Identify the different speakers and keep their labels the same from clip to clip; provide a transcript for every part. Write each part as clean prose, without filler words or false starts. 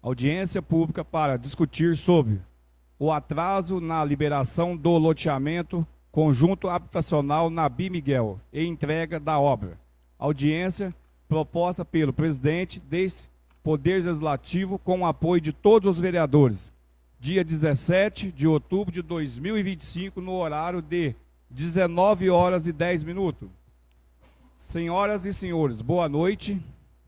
Speaker 1: Audiência pública para discutir sobre o atraso na liberação do loteamento conjunto habitacional Nabi Miguel e entrega da obra. Audiência proposta pelo presidente desse Poder Legislativo com o apoio de todos os vereadores. Dia 17 de outubro de 2025, no horário de 19 horas e 10 minutos. Senhoras e senhores, boa noite.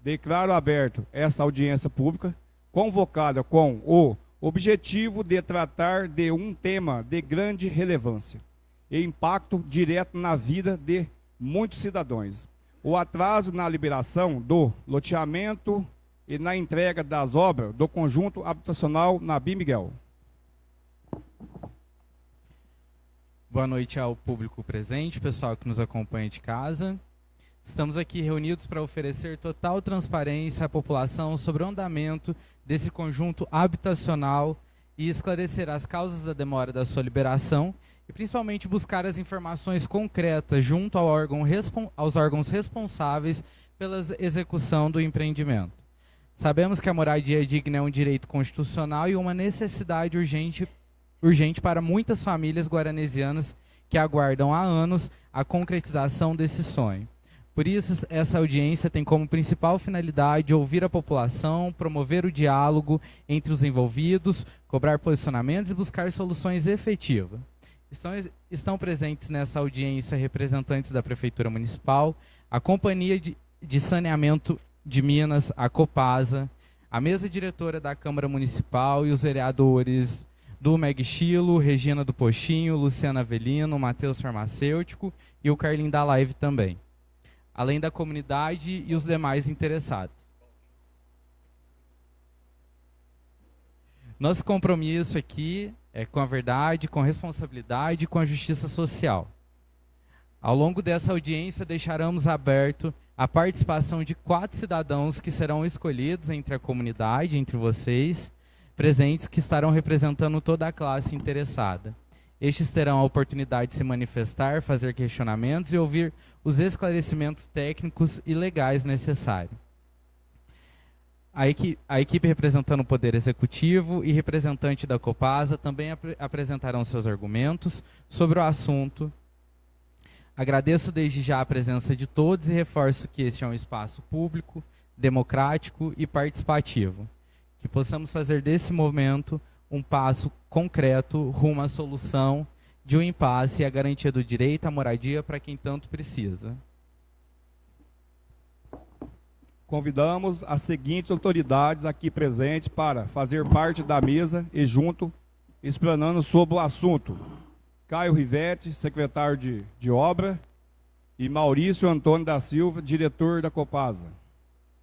Speaker 1: Declaro aberto essa audiência pública, convocada com o objetivo de tratar de um tema de grande relevância e impacto direto na vida de muitos cidadãos. O atraso na liberação do loteamento e na entrega das obras do conjunto habitacional Nabi Miguel.
Speaker 2: Boa noite ao público presente, pessoal que nos acompanha de casa. Estamos aqui reunidos para oferecer total transparência à população sobre o andamento desse conjunto habitacional e esclarecer as causas da demora da sua liberação e principalmente buscar as informações concretas junto aos órgãos responsáveis pela execução do empreendimento. Sabemos que a moradia digna é um direito constitucional e uma necessidade urgente para muitas famílias guaranesianas que aguardam há anos a concretização desse sonho. Por isso, essa audiência tem como principal finalidade ouvir a população, promover o diálogo entre os envolvidos, cobrar posicionamentos e buscar soluções efetivas. Estão presentes nessa audiência representantes da Prefeitura Municipal, a Companhia de Saneamento de Minas, a Copasa, a mesa diretora da Câmara Municipal e os vereadores do Meg Chilo, Regina do Pochinho, Luciana Avelino, Matheus Farmacêutico e o Carlinho da Live também, além da comunidade e os demais interessados. Nosso compromisso aqui é com a verdade, com a responsabilidade e com a justiça social. Ao longo dessa audiência, deixaremos aberto a participação de 4 cidadãos que serão escolhidos entre a comunidade, entre vocês, presentes, que estarão representando toda a classe interessada. Estes terão a oportunidade de se manifestar, fazer questionamentos e ouvir os esclarecimentos técnicos e legais necessários. A equipe representando o Poder Executivo e representante da Copasa também apresentarão seus argumentos sobre o assunto. Agradeço desde já a presença de todos e reforço que este é um espaço público, democrático e participativo. Que possamos fazer desse momento um passo concreto rumo à solução de um impasse e a garantia do direito à moradia para quem tanto precisa.
Speaker 1: Convidamos as seguintes autoridades aqui presentes para fazer parte da mesa e junto, explanando sobre o assunto. Caio Rivetti, secretário de obra, e Maurício Antônio da Silva, diretor da Copasa.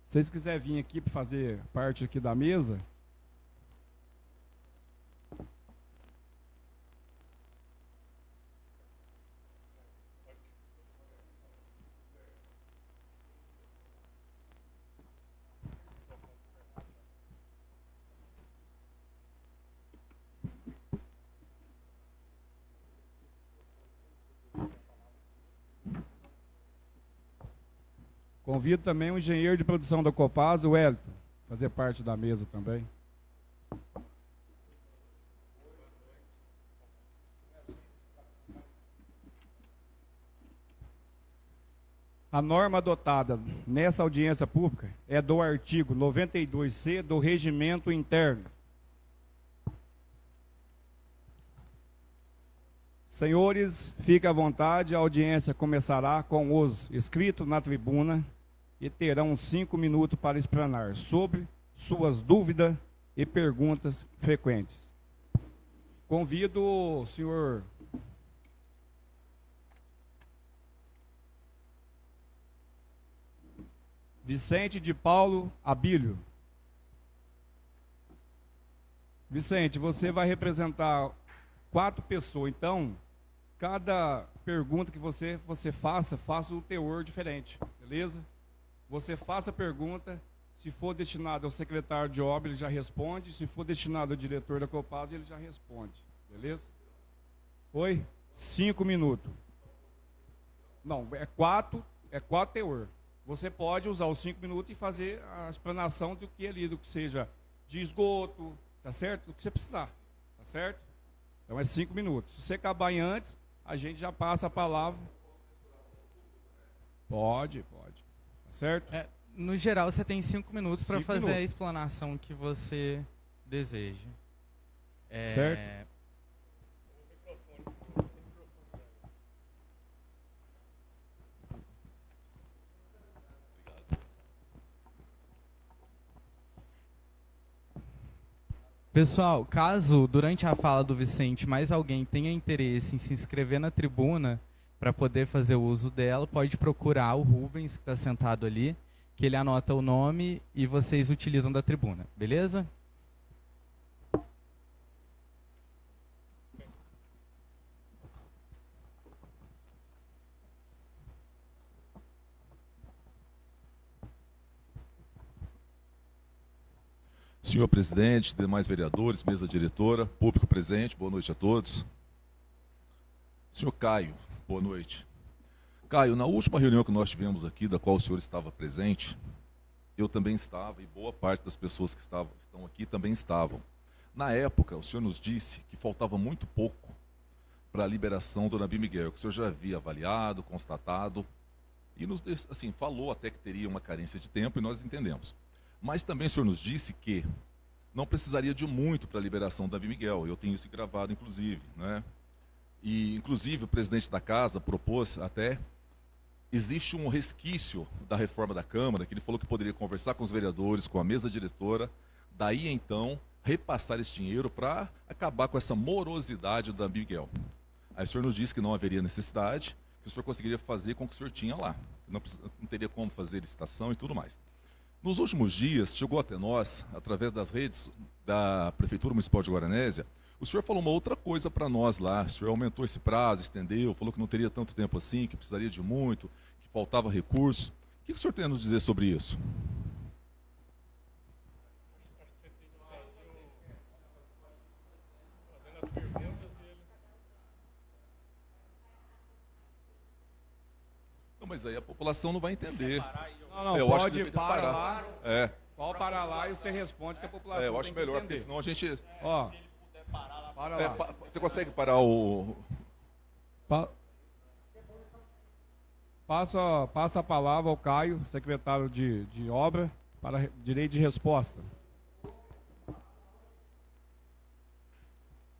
Speaker 1: Se vocês quiserem vir aqui para fazer parte aqui da mesa... Convido também o engenheiro de produção da Copasa, o Wellington, fazer parte da mesa também. A norma adotada nessa audiência pública é do artigo 92C do Regimento Interno. Senhores, fiquem à vontade, a audiência começará com os inscritos na tribuna e terão 5 minutos para explanar sobre suas dúvidas e perguntas frequentes. Convido o senhor Vicente de Paulo Abílio. Vicente, você vai representar 4 pessoas, então cada pergunta que você faça o teor diferente, beleza? Você faça a pergunta, se for destinado ao secretário de obra, ele já responde, se for destinado ao diretor da Copasa, ele já responde, beleza? Oi? 5 minutos. Não, é 4 teor. Você pode usar os 5 minutos e fazer a explanação do que seja de esgoto, tá certo? O que você precisar, tá certo? Então é 5 minutos. Se você acabar em antes, a gente já passa a palavra. Pode, tá certo?
Speaker 2: No geral, você tem 5 minutos para
Speaker 1: 5
Speaker 2: fazer a
Speaker 1: minutos.
Speaker 2: explanação que você deseja.
Speaker 1: Certo?
Speaker 2: Pessoal, caso durante a fala do Vicente mais alguém tenha interesse em se inscrever na tribuna para poder fazer o uso dela, pode procurar o Rubens, que está sentado ali, que ele anota o nome e vocês utilizam da tribuna, beleza?
Speaker 3: Senhor presidente, demais vereadores, mesa diretora, público presente, boa noite a todos. Senhor Caio, boa noite. Caio, na última reunião que nós tivemos aqui, da qual o senhor estava presente, eu também estava, e boa parte das pessoas que estão aqui também estavam. Na época, o senhor nos disse que faltava muito pouco para a liberação do Nabi Miguel, que o senhor já havia avaliado, constatado, e nos assim, falou até que teria uma carência de tempo, e nós entendemos. Mas também o senhor nos disse que não precisaria de muito para a liberação do Nabi Miguel. Eu tenho isso gravado, inclusive, né? E, inclusive, o presidente da casa propôs até... Existe um resquício da reforma da Câmara, que ele falou que poderia conversar com os vereadores, com a mesa diretora, daí, então, repassar esse dinheiro para acabar com essa morosidade do Nabi Miguel. Aí o senhor nos disse que não haveria necessidade, que o senhor conseguiria fazer com o que o senhor tinha lá. Não teria como fazer licitação e tudo mais. Nos últimos dias, chegou até nós, através das redes da Prefeitura Municipal de Guaranésia, o senhor falou uma outra coisa para nós lá. O senhor aumentou esse prazo, estendeu, falou que não teria tanto tempo assim, que precisaria de muito, que faltava recurso. O que o senhor tem a nos dizer sobre isso? Não, mas aí a população não vai entender.
Speaker 1: Não,
Speaker 3: Eu acho que
Speaker 1: pode
Speaker 3: tem que
Speaker 1: parar
Speaker 3: parar.
Speaker 1: lá. Pode parar lá e você responde que a população
Speaker 3: Eu acho
Speaker 1: tem que
Speaker 3: melhor, porque
Speaker 1: entender.
Speaker 3: senão a gente...
Speaker 1: Ó, para lá.
Speaker 3: Você consegue parar o...
Speaker 1: Passa a palavra ao Caio, secretário de obra, para direito de resposta.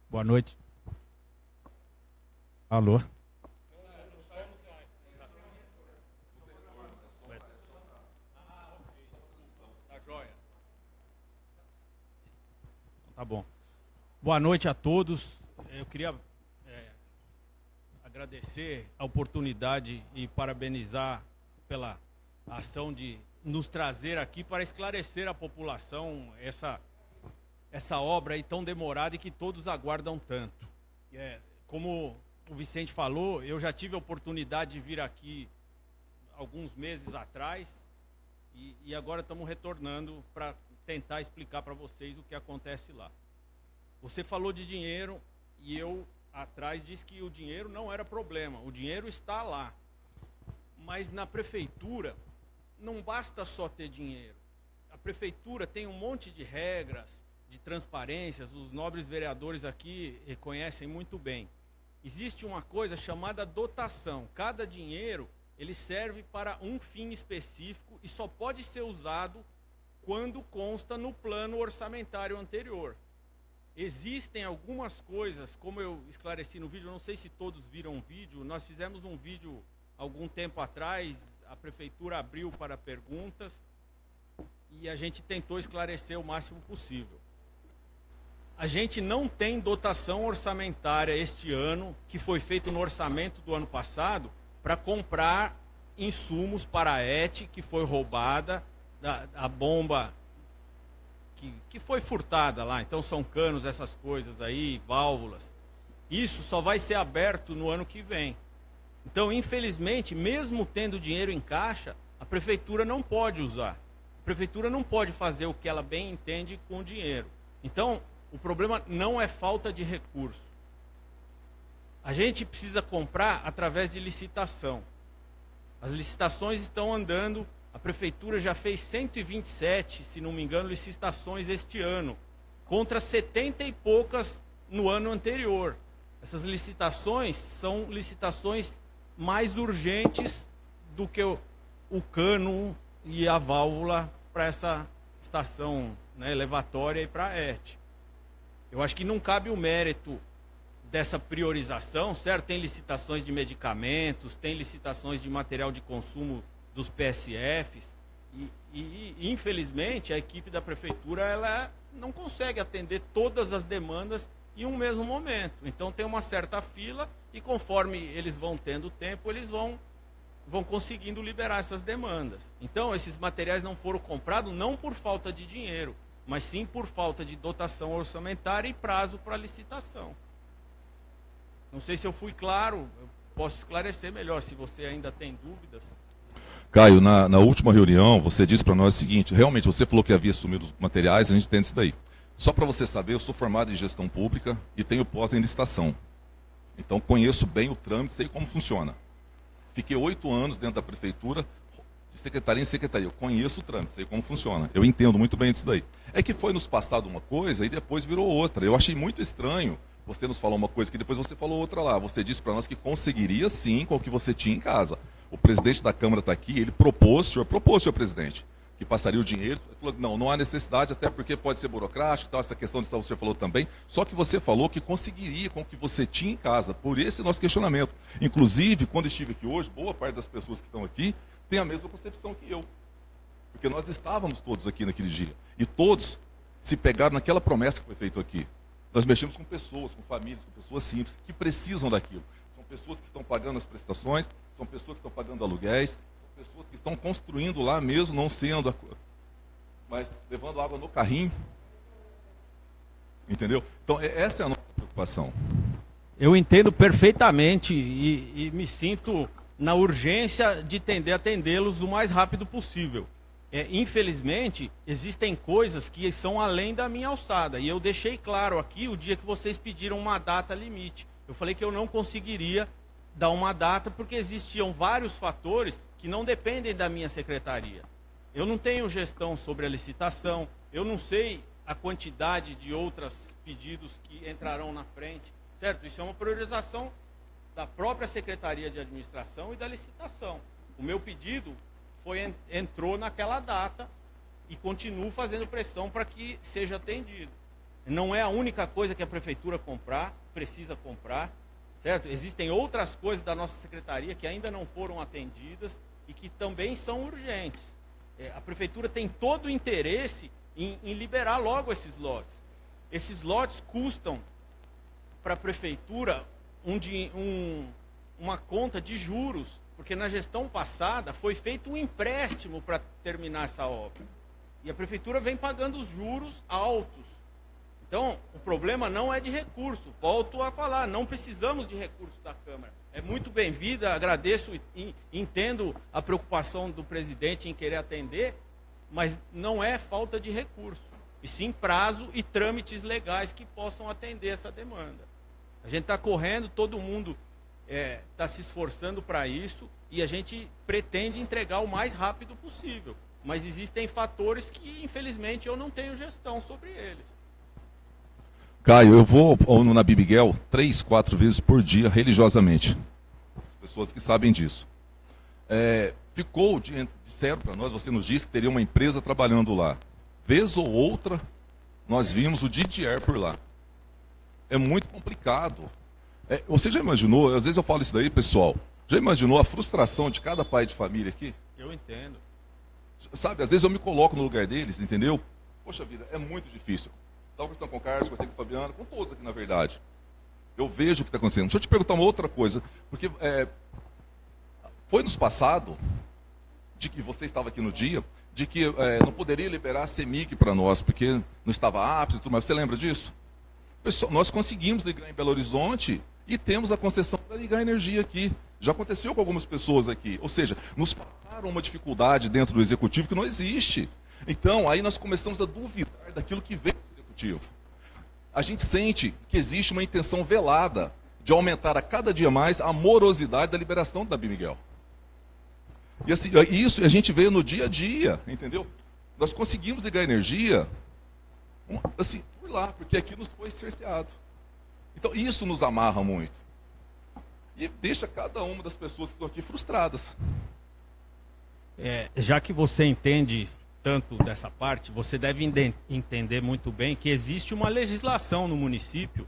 Speaker 4: Boa noite. Alô? Tá bom. Boa noite a todos. Eu queria agradecer a oportunidade e parabenizar pela ação de nos trazer aqui para esclarecer à população essa obra aí tão demorada e que todos aguardam tanto. Como o Vicente falou, eu já tive a oportunidade de vir aqui alguns meses atrás e agora estamos retornando para tentar explicar para vocês o que acontece lá. Você falou de dinheiro e eu atrás disse que o dinheiro não era problema, o dinheiro está lá. Mas na prefeitura não basta só ter dinheiro. A prefeitura tem um monte de regras, de transparências, os nobres vereadores aqui reconhecem muito bem. Existe uma coisa chamada dotação. Cada dinheiro ele serve para um fim específico e só pode ser usado quando consta no plano orçamentário anterior. Existem algumas coisas, como eu esclareci no vídeo, eu não sei se todos viram o vídeo, nós fizemos um vídeo algum tempo atrás, a prefeitura abriu para perguntas e a gente tentou esclarecer o máximo possível. A gente não tem dotação orçamentária este ano, que foi feito no orçamento do ano passado, para comprar insumos para a ET, que foi roubada, a bomba que foi furtada lá. Então são canos, essas coisas aí, válvulas. Isso só vai ser aberto no ano que vem. Então, infelizmente, mesmo tendo dinheiro em caixa, a prefeitura não pode usar. A prefeitura não pode fazer o que ela bem entende com o dinheiro. Então, o problema não é falta de recurso. A gente precisa comprar através de licitação. As licitações estão andando A prefeitura já fez 127, se não me engano, licitações este ano, contra 70 e poucas no ano anterior. Essas licitações são licitações mais urgentes do que o cano e a válvula para essa estação, né, elevatória e para a ERT. Eu acho que não cabe o mérito dessa priorização, certo? Tem licitações de medicamentos, tem licitações de material de consumo dos PSFs e infelizmente a equipe da prefeitura ela não consegue atender todas as demandas em um mesmo momento. Então tem uma certa fila e conforme eles vão tendo tempo, eles vão conseguindo liberar essas demandas. Então esses materiais não foram comprados não por falta de dinheiro, mas sim por falta de dotação orçamentária e prazo para licitação. Não sei se eu fui claro, eu posso esclarecer melhor se você ainda tem dúvidas.
Speaker 3: Caio, na última reunião, você disse para nós o seguinte, realmente você falou que havia sumido os materiais, a gente entende isso daí. Só para você saber, eu sou formado em gestão pública e tenho pós em licitação. Então conheço bem o trâmite, sei como funciona. Fiquei 8 anos dentro da prefeitura, de secretaria em secretaria. Eu conheço o trâmite, sei como funciona. Eu entendo muito bem disso daí. É que foi nos passado uma coisa e depois virou outra. Eu achei muito estranho você nos falou uma coisa que depois você falou outra lá. Você disse para nós que conseguiria sim com o que você tinha em casa. O presidente da Câmara está aqui, ele propôs, senhor presidente, que passaria o dinheiro. Ele falou, não há necessidade, até porque pode ser burocrático, tal, essa questão de saúde você falou também. Só que você falou que conseguiria com o que você tinha em casa, por esse nosso questionamento. Inclusive, quando estive aqui hoje, boa parte das pessoas que estão aqui tem a mesma concepção que eu. Porque nós estávamos todos aqui naquele dia. E todos se pegaram naquela promessa que foi feita aqui. Nós mexemos com pessoas, com famílias, com pessoas simples, que precisam daquilo. São pessoas que estão pagando as prestações, são pessoas que estão pagando aluguéis, são pessoas que estão construindo lá mesmo, não sendo, mas levando água no carrinho. Entendeu? Então, essa é a nossa preocupação.
Speaker 4: Eu entendo perfeitamente e me sinto na urgência de tender a atendê-los o mais rápido possível. Infelizmente, existem coisas que são além da minha alçada. E eu deixei claro aqui o dia que vocês pediram uma data limite. Eu falei que eu não conseguiria dar uma data porque existiam vários fatores que não dependem da minha secretaria. Eu não tenho gestão sobre a licitação, eu não sei a quantidade de outros pedidos que entrarão na frente, certo? Isso é uma priorização da própria Secretaria de Administração e da licitação. O meu pedido entrou naquela data e continuo fazendo pressão para que seja atendido. Não é a única coisa que a prefeitura precisa comprar, certo? Existem outras coisas da nossa secretaria que ainda não foram atendidas e que também são urgentes. A prefeitura tem todo o interesse em liberar logo esses lotes. Esses lotes custam para a prefeitura uma conta de juros, porque na gestão passada foi feito um empréstimo para terminar essa obra. E a prefeitura vem pagando os juros altos. Então, o problema não é de recurso. Volto a falar, não precisamos de recurso da Câmara. É muito bem-vinda, agradeço e entendo a preocupação do presidente em querer atender, mas não é falta de recurso, e sim prazo e trâmites legais que possam atender essa demanda. A gente está correndo, todo mundo está se esforçando para isso e a gente pretende entregar o mais rápido possível. Mas existem fatores que, infelizmente, eu não tenho gestão sobre eles.
Speaker 3: Caio, eu vou na Bimiguel 3, 4 vezes por dia, religiosamente. As pessoas que sabem disso. Disseram para nós, você nos disse que teria uma empresa trabalhando lá. Vez ou outra, nós vimos o Didier por lá. É muito complicado. Você já imaginou, às vezes eu falo isso daí, pessoal, já imaginou a frustração de cada pai de família aqui?
Speaker 4: Eu entendo.
Speaker 3: Sabe, às vezes eu me coloco no lugar deles, entendeu? Poxa vida, é muito difícil. Estava conversando com o Carlos, conversei com a Fabiana, com todos aqui na verdade. Eu vejo o que está acontecendo. Deixa eu te perguntar uma outra coisa, porque foi nos passado, de que você estava aqui no dia, de que não poderia liberar a CEMIG para nós, porque não estava apto e tudo mais. Você lembra disso? Pessoal, nós conseguimos ligar em Belo Horizonte e temos a concessão para ligar a energia aqui. Já aconteceu com algumas pessoas aqui. Ou seja, nos passaram uma dificuldade dentro do executivo que não existe. Então, aí nós começamos a duvidar daquilo que vem do executivo. A gente sente que existe uma intenção velada de aumentar a cada dia mais a morosidade da liberação da Bimiguel. E assim, isso a gente veio no dia a dia, entendeu? Nós conseguimos ligar energia, assim, por lá, porque aqui nos foi cerceado. Então, isso nos amarra muito. E deixa cada uma das pessoas que estão aqui frustradas.
Speaker 4: Já que você entende tanto dessa parte, você deve entender muito bem que existe uma legislação no município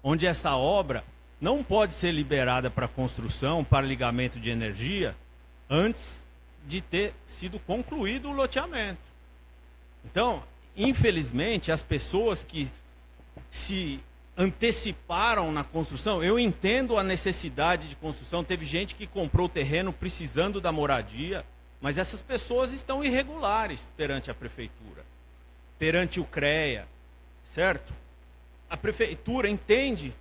Speaker 4: onde essa obra não pode ser liberada para construção, para ligamento de energia, antes de ter sido concluído o loteamento. Então, infelizmente, as pessoas que se anteciparam na construção, eu entendo a necessidade de construção, teve gente que comprou o terreno precisando da moradia, mas essas pessoas estão irregulares perante a prefeitura, perante o CREA, certo? A prefeitura entende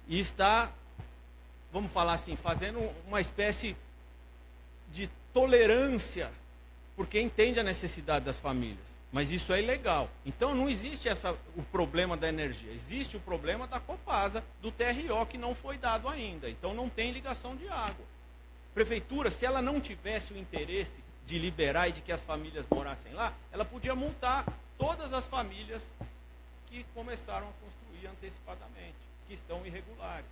Speaker 4: e está, vamos falar assim, fazendo uma espécie de tolerância, porque entende a necessidade das famílias. Mas isso é ilegal. Então não existe o problema da energia, existe o problema da Copasa, do TRO que não foi dado ainda. Então não tem ligação de água. Prefeitura, se ela não tivesse o interesse de liberar e de que as famílias morassem lá, ela podia multar todas as famílias que começaram a construir antecipadamente, que estão irregulares.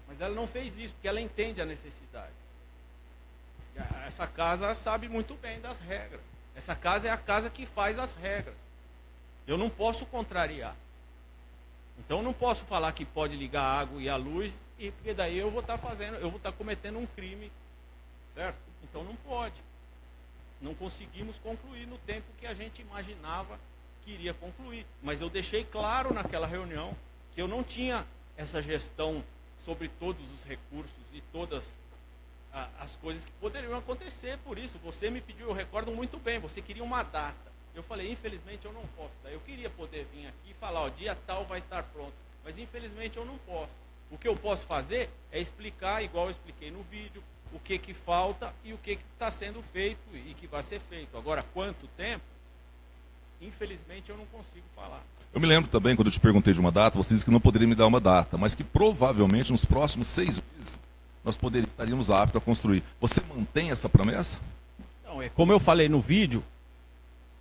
Speaker 4: Mas ela não fez isso, porque ela entende a necessidade. Essa casa sabe muito bem das regras. Essa casa é a casa que faz as regras. Eu não posso contrariar. Então eu não posso falar que pode ligar a água e a luz, porque daí eu vou estar cometendo um crime, certo? Então não pode. Não conseguimos concluir no tempo que a gente imaginava que iria concluir. Mas eu deixei claro naquela reunião que eu não tinha essa gestão sobre todos os recursos e todas as coisas que poderiam acontecer. Por isso, você me pediu, eu recordo muito bem, você queria uma data. Eu falei, infelizmente eu não posso. Eu queria poder vir aqui e falar, dia tal vai estar pronto. Mas infelizmente eu não posso. O que eu posso fazer é explicar, igual eu expliquei no vídeo, o que falta e o que está sendo feito e que vai ser feito. Agora, quanto tempo? Infelizmente eu não consigo falar.
Speaker 3: Eu me lembro também, quando eu te perguntei de uma data, você disse que não poderia me dar uma data, mas que provavelmente nos próximos 6 meses nós estaríamos aptos a construir. Você mantém essa promessa?
Speaker 4: Não, como eu falei no vídeo,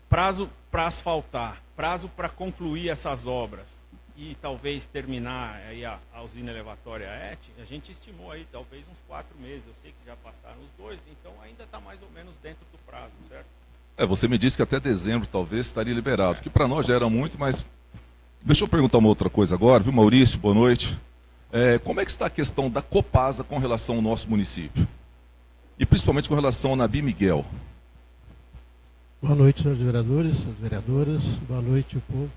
Speaker 4: prazo para asfaltar, prazo para concluir essas obras e talvez terminar aí a usina elevatória ET, a gente estimou aí talvez uns 4 meses. Eu sei que já passaram os 2, então ainda está mais ou menos dentro do prazo, certo?
Speaker 3: Você me disse que até dezembro talvez estaria liberado, que para nós já era muito, mas deixa eu perguntar uma outra coisa agora, viu, Maurício? Boa noite. Como é que está a questão da Copasa com relação ao nosso município? E principalmente com relação ao Nabi Miguel?
Speaker 5: Boa noite, senhores vereadores, senhoras vereadoras. Boa noite, o povo.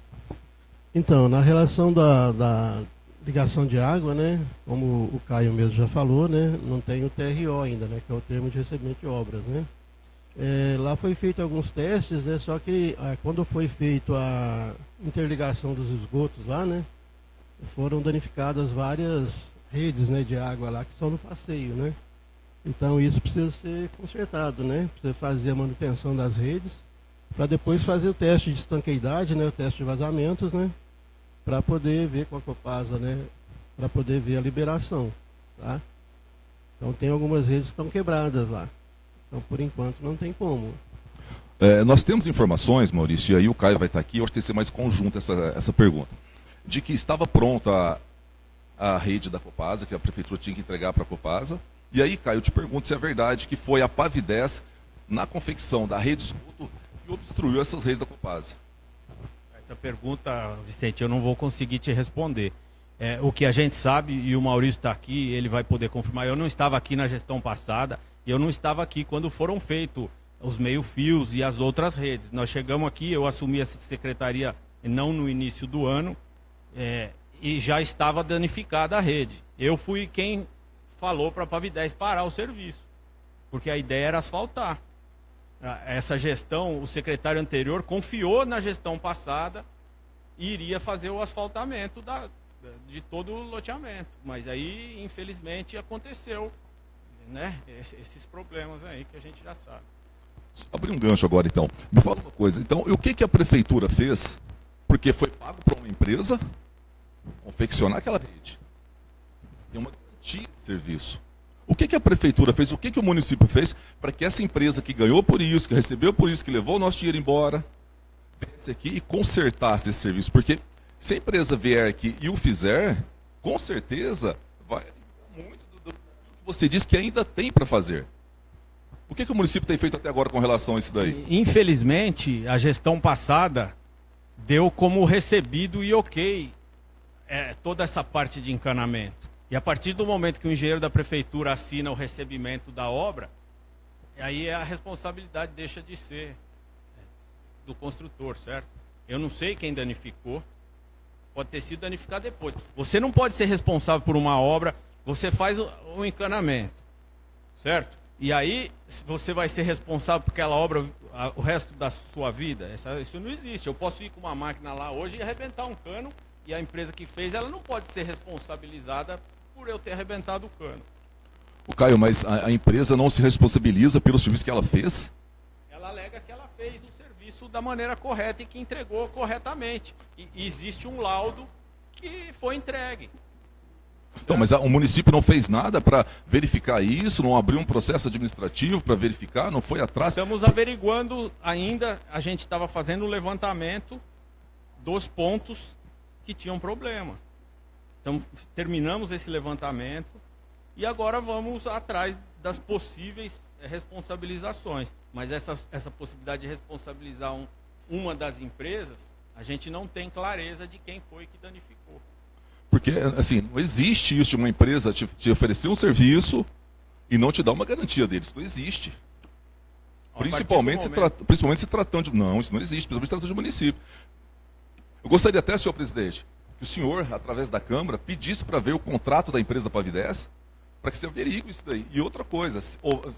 Speaker 5: Então, na relação da ligação de água, né, como o Caio mesmo já falou, né, não tem o TRO ainda, né, que é o termo de recebimento de obras, né. Lá foi feito alguns testes, né, só que quando foi feito a interligação dos esgotos lá, né, foram danificadas várias redes, né, de água lá que são no passeio, né. Então isso precisa ser consertado, né, precisa fazer a manutenção das redes, para depois fazer o teste de estanqueidade, né, o teste de vazamentos, né, para poder ver com a Copasa, né, para poder ver a liberação, tá. Então tem algumas redes que estão quebradas lá. Então, por enquanto, não tem como.
Speaker 3: Nós temos informações, Maurício, e aí o Caio vai estar aqui, eu acho que tem que ser mais conjunta essa pergunta, de que estava pronta a rede da Copasa, que a prefeitura tinha que entregar para a Copasa. E aí, Caio, eu te pergunto se é verdade que foi a Pavidez, na confecção da rede de esgoto, que obstruiu essas redes da Copasa.
Speaker 4: Essa pergunta, Vicente, eu não vou conseguir te responder. O que a gente sabe, e o Maurício está aqui, ele vai poder confirmar, eu não estava aqui na gestão passada, e eu não estava aqui quando foram feitos os meio-fios e as outras redes. Nós chegamos aqui, eu assumi essa secretaria não no início do ano, e já estava danificada a rede. Eu fui quem falou para a Pavidez parar o serviço, porque a ideia era asfaltar. Essa gestão, o secretário anterior confiou na gestão passada e iria fazer o asfaltamento de todo o loteamento. Mas aí, infelizmente, aconteceu, né, esses problemas aí que a gente já sabe.
Speaker 3: Abrir um gancho agora, então. Me fala uma coisa. Então, o que a prefeitura fez? Porque foi pago para uma empresa confeccionar aquela rede. Tem uma garantia de serviço. O que a prefeitura fez, o que o município fez para que essa empresa que ganhou por isso, que recebeu por isso, que levou o nosso dinheiro embora, viesse aqui e consertasse esse serviço? Porque se a empresa vier aqui e o fizer, com certeza vai muito do que você disse que ainda tem para fazer. O que o município tem feito até agora com relação a isso daí?
Speaker 4: Infelizmente, a gestão passada deu como recebido e ok toda essa parte de encanamento. E a partir do momento que o engenheiro da prefeitura assina o recebimento da obra, aí a responsabilidade deixa de ser do construtor, certo? Eu não sei quem danificou, pode ter sido danificado depois. Você não pode ser responsável por uma obra, você faz o encanamento, certo? E aí você vai ser responsável por aquela obra o resto da sua vida? Isso não existe. Eu posso ir com uma máquina lá hoje e arrebentar um cano, e a empresa que fez, ela não pode ser responsabilizada por eu ter arrebentado o cano.
Speaker 3: O Caio, mas a empresa não se responsabiliza pelo serviço que ela fez?
Speaker 4: Ela alega que ela fez o serviço da maneira correta e que entregou corretamente. E existe um laudo que foi entregue.
Speaker 3: Então, mas o município não fez nada para verificar isso, não abriu um processo administrativo para verificar, não foi atrás?
Speaker 4: Estamos averiguando ainda, a gente estava fazendo o levantamento dos pontos que tinham problema. Então, terminamos esse levantamento e agora vamos atrás das possíveis responsabilizações. Mas essa possibilidade de responsabilizar uma das empresas, a gente não tem clareza de quem foi que danificou.
Speaker 3: Porque, assim, não existe isso de uma empresa te oferecer um serviço e não te dar uma garantia deles. Isso não existe. Principalmente se tratando de... Não, isso não existe, principalmente se tratando de município. Eu gostaria até, senhor presidente, que o senhor, através da Câmara, pedisse para ver o contrato da empresa Pavidez, para que se averigue isso daí. E outra coisa,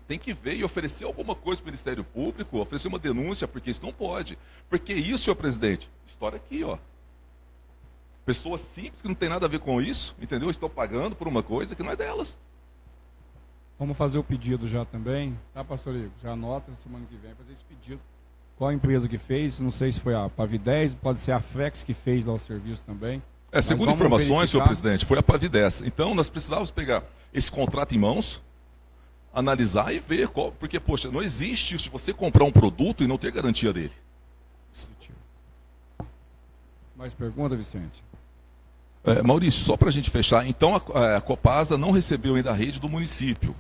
Speaker 3: tem que ver e oferecer alguma coisa para o Ministério Público, oferecer uma denúncia, porque isso não pode. Porque isso, senhor presidente, história aqui, ó. Pessoas simples que não tem nada a ver com isso, entendeu? Estão pagando por uma coisa que não é delas.
Speaker 1: Vamos fazer o pedido já também, tá, pastor Igor? Já anota, semana que vem, fazer esse pedido. Qual a empresa que fez? Não sei se foi a Pavidez, pode ser a Flex que fez lá o serviço também.
Speaker 3: Segundo informações, senhor presidente, foi a Pavidez. Então, nós precisávamos pegar esse contrato em mãos, analisar e ver qual... Porque, poxa, não existe isso de você comprar um produto e não ter garantia dele.
Speaker 1: Mais pergunta, Vicente?
Speaker 3: Maurício, só para a gente fechar, então a Copasa não recebeu ainda a rede do município.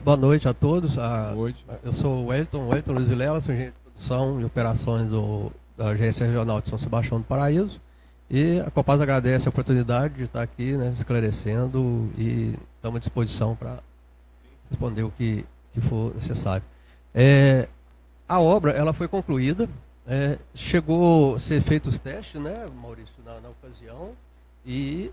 Speaker 5: Boa noite a todos.
Speaker 1: Boa noite.
Speaker 5: Eu sou o Wellington Luiz Vilela, sou engenheiro de produção e operações da Agência Regional de São Sebastião do Paraíso. E a Copasa agradece a oportunidade de estar aqui, né, esclarecendo, e estamos à disposição para responder o que for necessário. A obra ela foi concluída, chegou a ser feitos os testes, né, Maurício, na ocasião, e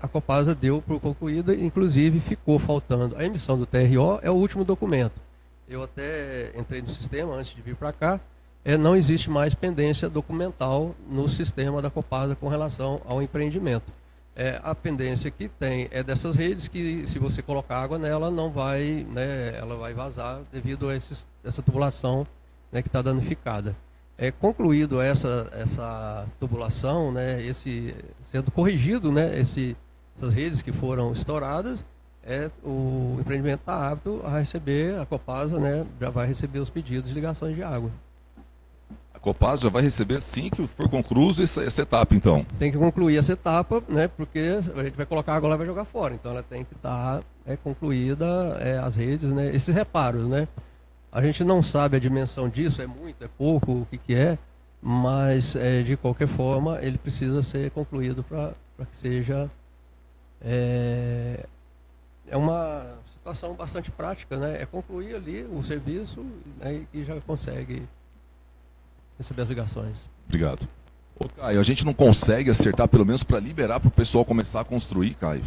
Speaker 5: a Copasa deu por concluída, inclusive ficou faltando a emissão do TRO, é o último documento. Eu até entrei no sistema antes de vir para cá, não existe mais pendência documental no sistema da Copasa com relação ao empreendimento. A pendência que tem é dessas redes que, se você colocar água nela, não vai, né, ela vai vazar devido a essa tubulação, né, que está danificada. Concluído essa tubulação, né, sendo corrigido, né, essas redes que foram estouradas, o empreendimento está apto a receber, a Copasa, né, já vai receber os pedidos de ligações de água.
Speaker 3: A Copasa já vai receber assim que for concluída essa etapa, então?
Speaker 5: Tem que concluir essa etapa, né, porque a gente vai colocar água lá e vai jogar fora, então ela tem que estar concluída as redes, né, esses reparos, né. A gente não sabe a dimensão disso, é muito, é pouco, o que é, mas de qualquer forma ele precisa ser concluído para que seja uma situação bastante prática, né? É concluir ali o serviço, né, e já consegue receber as ligações.
Speaker 3: Obrigado. Ô, Caio, a gente não consegue acertar pelo menos para liberar para o pessoal começar a construir, Caio?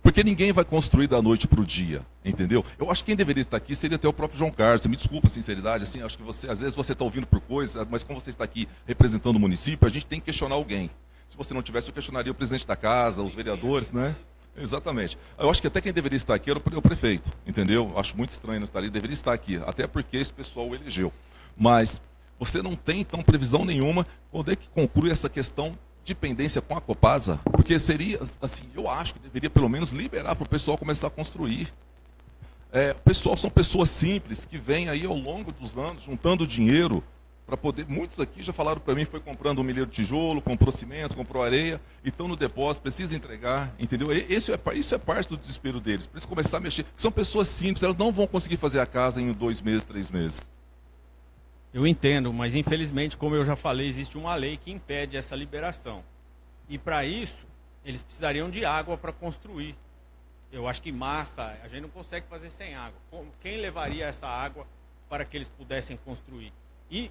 Speaker 3: Porque ninguém vai construir da noite para o dia, entendeu? Eu acho que quem deveria estar aqui seria até o próprio João Carlos. Você me desculpa a sinceridade, assim, acho que às vezes você está ouvindo por coisa, mas como você está aqui representando o município, a gente tem que questionar alguém. Se você não tivesse, eu questionaria o presidente da casa, os vereadores, né? Exatamente. Eu acho que até quem deveria estar aqui era o prefeito, entendeu? Acho muito estranho não estar ali, deveria estar aqui, até porque esse pessoal o elegeu. Mas você não tem, então, previsão nenhuma quando é que conclui essa questão de pendência com a Copasa, porque seria, assim, eu acho que deveria pelo menos liberar para o pessoal começar a construir. O pessoal são pessoas simples que vêm aí ao longo dos anos juntando dinheiro para poder. Muitos aqui já falaram para mim, foi comprando um milheiro de tijolo, comprou cimento, comprou areia, e estão no depósito, precisa entregar, entendeu? Isso é parte do desespero deles. Precisa começar a mexer. São pessoas simples, elas não vão conseguir fazer a casa em 2 meses, 3 meses.
Speaker 4: Eu entendo, mas infelizmente, como eu já falei, existe uma lei que impede essa liberação. E para isso, eles precisariam de água para construir. Eu acho que massa, a gente não consegue fazer sem água. Quem levaria essa água para que eles pudessem construir? E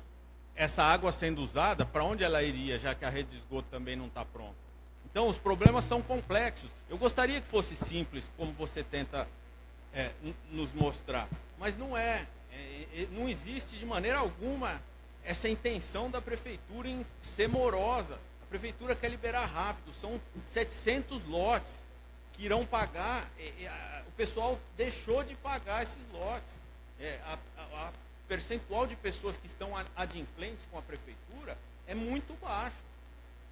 Speaker 4: essa água sendo usada, para onde ela iria, já que a rede de esgoto também não está pronta? Então, os problemas são complexos. Eu gostaria que fosse simples, como você tenta nos mostrar, mas não é. Não existe de maneira alguma essa intenção da prefeitura em ser morosa. A prefeitura quer liberar rápido, são 700 lotes que irão pagar, o pessoal deixou de pagar esses lotes. A percentual de pessoas que estão adimplentes com a prefeitura é muito baixo.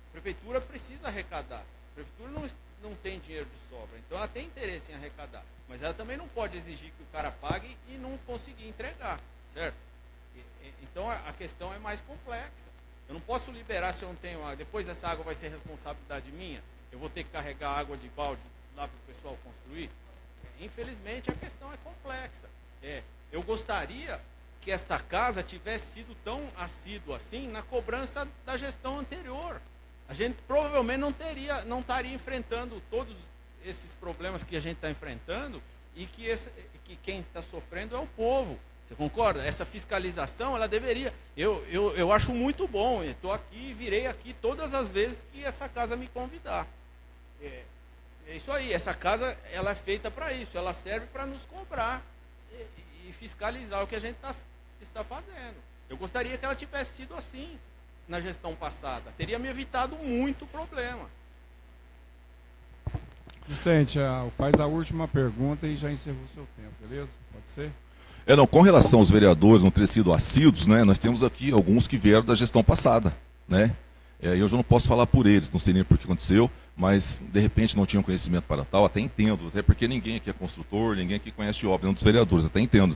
Speaker 4: A prefeitura precisa arrecadar. A prefeitura não tem dinheiro de sobra, então ela tem interesse em arrecadar. Mas ela também não pode exigir que o cara pague e não conseguir entregar, certo? Então a questão é mais complexa. Eu não posso liberar se eu não tenho água. Depois essa água vai ser responsabilidade minha. Eu vou ter que carregar água de balde lá para o pessoal construir. Infelizmente a questão é complexa. Eu gostaria que esta casa tivesse sido tão assídua assim na cobrança da gestão anterior. A gente provavelmente não estaria enfrentando todos esses problemas que a gente está enfrentando e que quem está sofrendo é o povo. Você concorda? Essa fiscalização, ela deveria. Eu acho muito bom. Estou aqui, virei aqui todas as vezes que essa casa me convidar. É isso aí. Essa casa, ela é feita para isso. Ela serve para nos cobrar e fiscalizar o que a gente está fazendo. Eu gostaria que ela tivesse sido assim na gestão passada. Teria me evitado muito problema.
Speaker 1: Vicente, faz a última pergunta e já encerrou o seu tempo, beleza? Pode ser?
Speaker 3: Não, com relação aos vereadores não terem sido assíduos, né, nós temos aqui alguns que vieram da gestão passada, né? Eu já não posso falar por eles, não sei nem por que aconteceu, mas de repente não tinham conhecimento para tal, até entendo, até porque ninguém aqui é construtor, ninguém aqui conhece de obra, não dos vereadores, até entendo.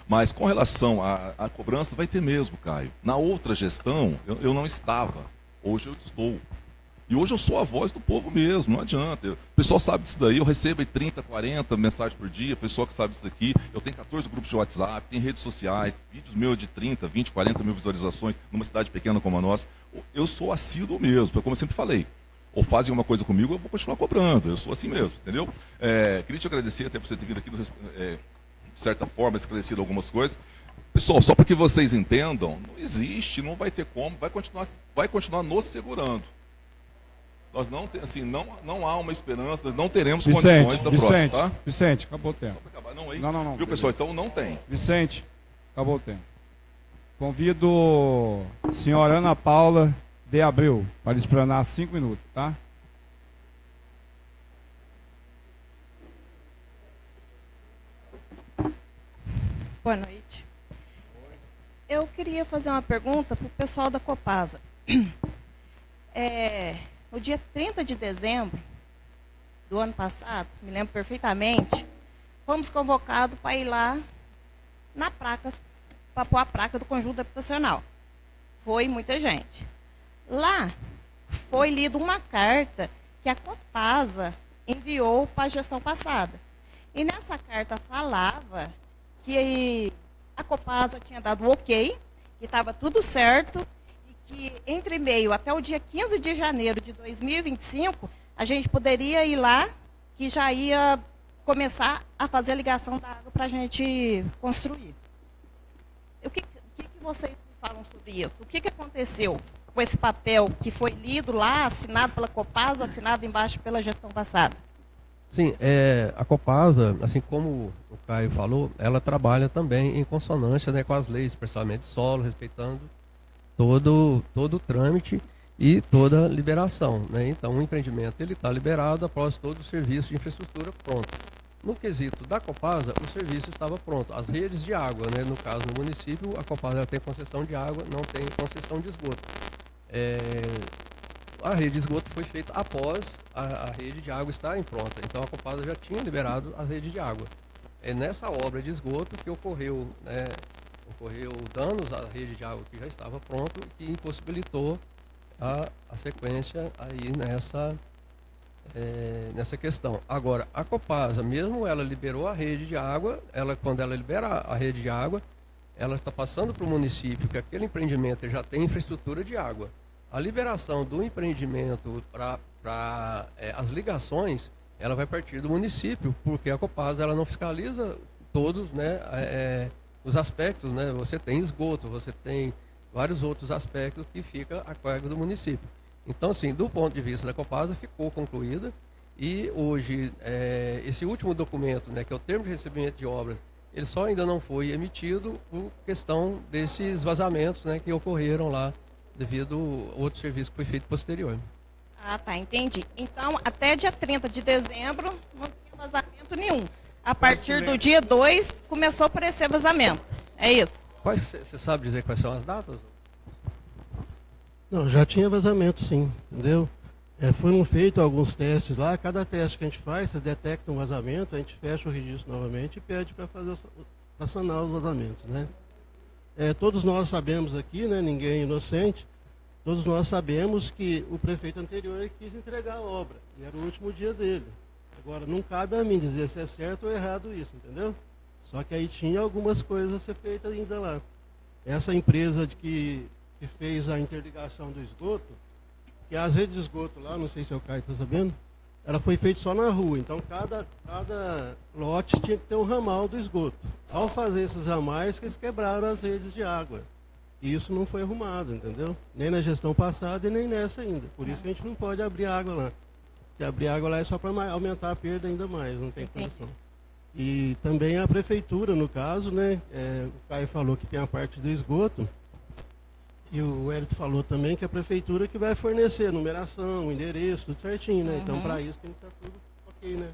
Speaker 3: Mas com relação à cobrança, vai ter mesmo, Caio. Na outra gestão, eu não estava, hoje eu estou. E hoje eu sou a voz do povo mesmo, não adianta. O pessoal sabe disso daí, eu recebo 30, 40 mensagens por dia, o pessoal que sabe disso aqui. Eu tenho 14 grupos de WhatsApp, tem redes sociais, vídeos meus de 30, 20, 40 mil visualizações numa cidade pequena como a nossa. Eu sou assíduo mesmo, como eu sempre falei. Ou fazem uma coisa comigo, eu vou continuar cobrando. Eu sou assim mesmo, entendeu? Queria te agradecer até por você ter vindo aqui, de certa forma, esclarecido algumas coisas. Pessoal, só para que vocês entendam, não existe, não vai ter como, vai continuar nos segurando. Nós não há uma esperança, nós não teremos condições da próxima, tá?
Speaker 1: Vicente, acabou o tempo.
Speaker 3: Não, aí?
Speaker 1: Não.
Speaker 3: Viu, pessoal? Então não tem.
Speaker 1: Vicente, acabou o tempo. Convido a senhora Ana Paula de Abreu para explanar 5 minutos, tá?
Speaker 6: Boa noite. Eu queria fazer uma pergunta para o pessoal da Copasa. No dia 30 de dezembro do ano passado, me lembro perfeitamente, fomos convocados para ir lá na placa, para pôr a placa do conjunto habitacional. Foi muita gente. Lá foi lida uma carta que a Copasa enviou para a gestão passada. E nessa carta falava que a Copasa tinha dado o ok, que estava tudo certo, e que entre meio até o dia 15 de janeiro de 2025, a gente poderia ir lá, que já ia começar a fazer a ligação da água para a gente construir. O que vocês falam sobre isso? O que aconteceu com esse papel que foi lido lá, assinado pela Copasa, assinado embaixo pela gestão passada?
Speaker 7: Sim, a Copasa, assim como o Caio falou, ela trabalha também em consonância, né, com as leis, especialmente de solo, respeitando todo o trâmite e toda a liberação, né? Então, o empreendimento está liberado após todo o serviço de infraestrutura pronto. No quesito da Copasa, o serviço estava pronto. As redes de água, né, no caso no município, a Copasa tem concessão de água, não tem concessão de esgoto. a rede de esgoto foi feita após a rede de água estar em pronta. Então a Copasa já tinha liberado a rede de água. É nessa obra de esgoto que ocorreu danos à rede de água que já estava pronta e que impossibilitou a sequência aí nessa questão. Agora, a Copasa, mesmo ela liberou a rede de água, quando ela libera a rede de água, ela está passando para o município que aquele empreendimento já tem infraestrutura de água. A liberação do empreendimento para as ligações, ela vai partir do município, porque a Copasa ela não fiscaliza todos, né, os aspectos, né? Você tem esgoto, você tem vários outros aspectos que fica a cargo do município. Então, assim, do ponto de vista da Copasa, ficou concluída e hoje esse último documento, né, que é o termo de recebimento de obras, ele só ainda não foi emitido por questão desses vazamentos, né, que ocorreram lá devido a outro serviço que foi feito posterior.
Speaker 6: Ah, tá, entendi. Então, até dia 30 de dezembro não tinha vazamento nenhum. A partir do dia 2 começou a aparecer vazamento. É isso?
Speaker 7: Você sabe dizer quais são as datas?
Speaker 5: Não, já tinha vazamento, sim, entendeu? Foram feitos alguns testes lá. Cada teste que a gente faz, você detecta um vazamento, a gente fecha o registro novamente e pede para sanar os vazamentos, né? Todos nós sabemos aqui, né, ninguém é inocente, todos nós sabemos que o prefeito anterior quis entregar a obra, e era o último dia dele. Agora, não cabe a mim dizer se é certo ou errado isso, entendeu? Só que aí tinha algumas coisas a ser feitas ainda lá. Essa empresa que fez a interligação do esgoto, que as redes de esgoto lá, não sei se é o Caio está sabendo, ela foi feita só na rua, então cada lote tinha que ter um ramal do esgoto. Ao fazer esses ramais, eles quebraram as redes de água. E isso não foi arrumado, entendeu? Nem na gestão passada e nem nessa ainda. Por isso que a gente não pode abrir água lá. Se abrir água lá é só para aumentar a perda ainda mais, não tem condição. E também a prefeitura, no caso, né? O Caio falou que tem a parte do esgoto. E o Hélio falou também que a prefeitura que vai fornecer numeração, endereço, tudo certinho, né? Então, para isso tem que estar tudo ok, né?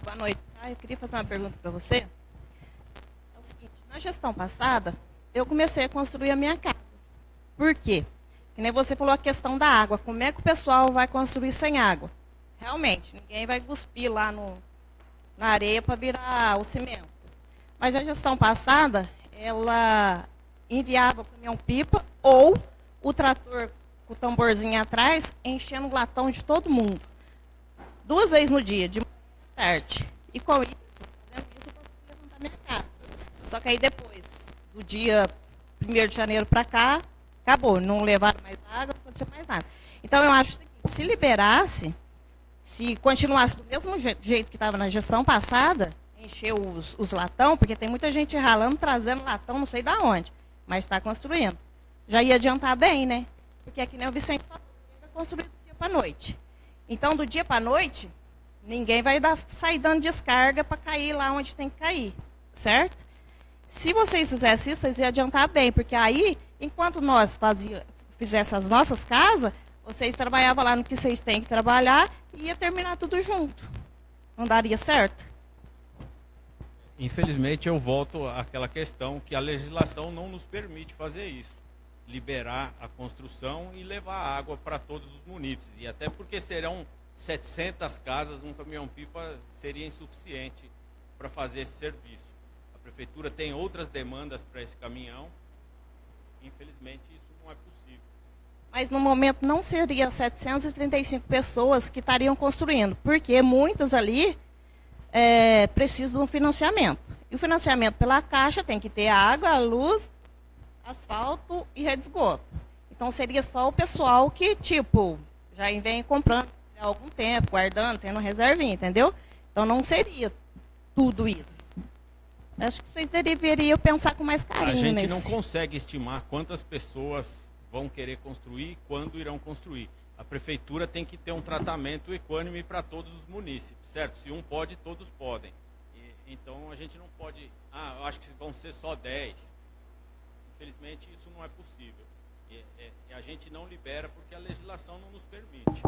Speaker 6: Boa noite. Eu queria fazer uma pergunta para você. É o seguinte, na gestão passada, eu comecei a construir a minha casa. Por quê? Que nem você falou a questão da água. Como é que o pessoal vai construir sem água? Realmente, ninguém vai cuspir lá na areia para virar o cimento. Mas a gestão passada, ela enviava o caminhão-pipa ou o trator com o tamborzinho atrás, enchendo o latão de todo mundo. 2 vezes no dia, de manhã e tarde. E com isso, fazendo isso, eu conseguia montar minha casa. Só que aí depois, do dia 1º de janeiro para cá, acabou. Não levaram mais água, não aconteceu mais nada. Então, eu acho o seguinte, se liberasse, se continuasse do mesmo jeito que estava na gestão passada, encher os latão, porque tem muita gente ralando, trazendo latão, não sei de onde, mas está construindo. Já ia adiantar bem, né? Porque aqui nem o Vicente falou, vai construir do dia para a noite. Então, do dia para a noite, ninguém vai sair dando descarga para cair lá onde tem que cair, certo? Se vocês fizessem isso, vocês iam adiantar bem, porque aí, enquanto nós fizéssemos as nossas casas, vocês trabalhavam lá no que vocês têm que trabalhar e ia terminar tudo junto. Não daria certo?
Speaker 4: Infelizmente, eu volto àquela questão que a legislação não nos permite fazer isso. Liberar a construção e levar água para todos os munícipes. E até porque serão 700 casas, um caminhão-pipa seria insuficiente para fazer esse serviço. A prefeitura tem outras demandas para esse caminhão. Infelizmente, isso não é possível.
Speaker 6: Mas no momento não seria 735 pessoas que estariam construindo, porque muitas ali precisam de um financiamento. E o financiamento pela Caixa tem que ter água, luz, asfalto e rede de esgoto. Então seria só o pessoal que, tipo, já vem comprando há algum tempo, guardando, tendo reservinha, entendeu? Então não seria tudo isso. Acho que vocês deveriam pensar com mais carinho.
Speaker 4: A gente
Speaker 6: nesse.
Speaker 4: não consegue estimar quantas pessoas vão querer construir e quando irão construir. A prefeitura tem que ter um tratamento equânime para todos os munícipes, certo? Se um pode, todos podem. Então a gente não pode, eu acho que vão ser só 10. Infelizmente isso não é possível. E a gente não libera porque a legislação não nos permite.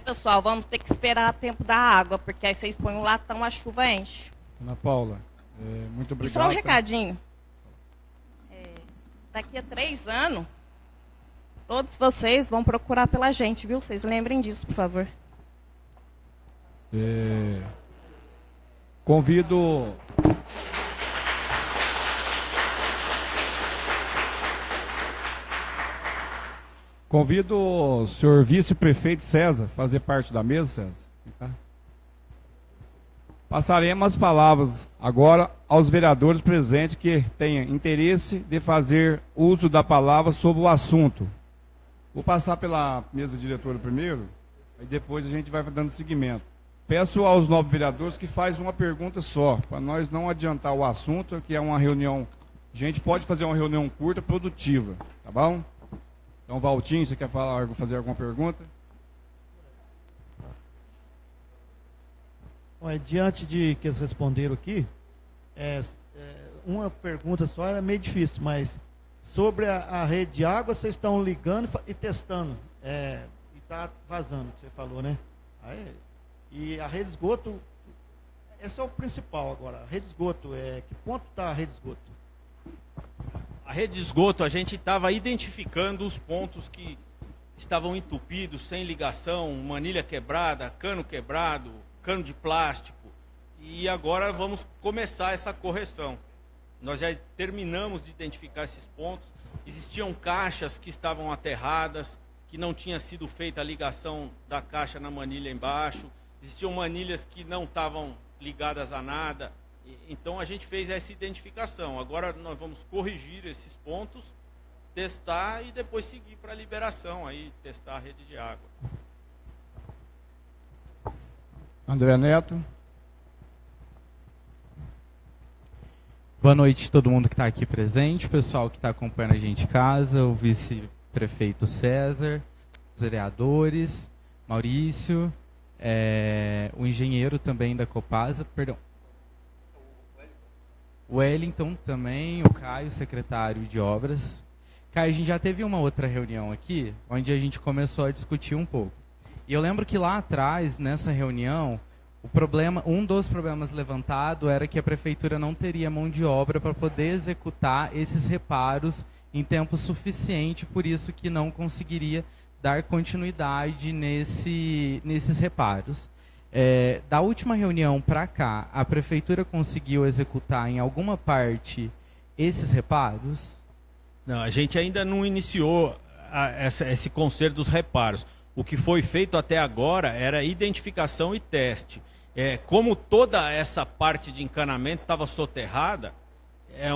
Speaker 6: Pessoal, vamos ter que esperar o tempo da água, porque aí vocês põem um latão, a chuva enche.
Speaker 1: Ana Paula, muito obrigado.
Speaker 6: E só um recadinho. Daqui a 3 anos, Todos vocês vão procurar pela gente, viu? Vocês lembrem disso, por favor.
Speaker 1: Convido o senhor vice-prefeito César a fazer parte da mesa, César. Tá? Passaremos as palavras agora aos vereadores presentes que tenham interesse de fazer uso da palavra sobre o assunto. Vou passar pela mesa diretora primeiro, aí depois a gente vai dando seguimento. Peço aos nobres vereadores que façam uma pergunta só, para nós não adiantar o assunto, que é uma reunião. A gente pode fazer uma reunião curta, produtiva, tá bom? Então, Valtinho, você quer fazer alguma pergunta?
Speaker 8: Olha, diante de que eles responderam aqui, uma pergunta só era meio difícil, mas sobre a rede de água, vocês estão ligando e testando, e está vazando, que você falou, né? E a rede de esgoto, esse é o principal agora. A rede de esgoto, que ponto está a rede de esgoto?
Speaker 4: A rede de esgoto, a gente estava identificando os pontos que estavam entupidos, sem ligação, manilha quebrada, cano quebrado, cano de plástico. E agora vamos começar essa correção. Nós já terminamos de identificar esses pontos. Existiam caixas que estavam aterradas, que não tinha sido feita a ligação da caixa na manilha embaixo. Existiam manilhas que não estavam ligadas a nada. Então a gente fez essa identificação. Agora nós vamos corrigir esses pontos, testar e depois seguir para a liberação, aí testar a rede de água.
Speaker 1: André Neto.
Speaker 2: Boa noite a todo mundo que está aqui presente, o pessoal que está acompanhando a gente em casa, o vice-prefeito César, os vereadores, Maurício, o engenheiro também da Copasa, perdão, o Wellington também, o Caio, secretário de obras. Caio, a gente já teve uma outra reunião aqui, onde a gente começou a discutir um pouco. E eu lembro que lá atrás, nessa reunião, um dos problemas levantado era que a prefeitura não teria mão de obra para poder executar esses reparos em tempo suficiente, por isso que não conseguiria dar continuidade nesses reparos. Da última reunião para cá, a prefeitura conseguiu executar em alguma parte esses reparos?
Speaker 4: Não, a gente ainda não iniciou esse conserto dos reparos. O que foi feito até agora era identificação e teste. Como toda essa parte de encanamento estava soterrada, é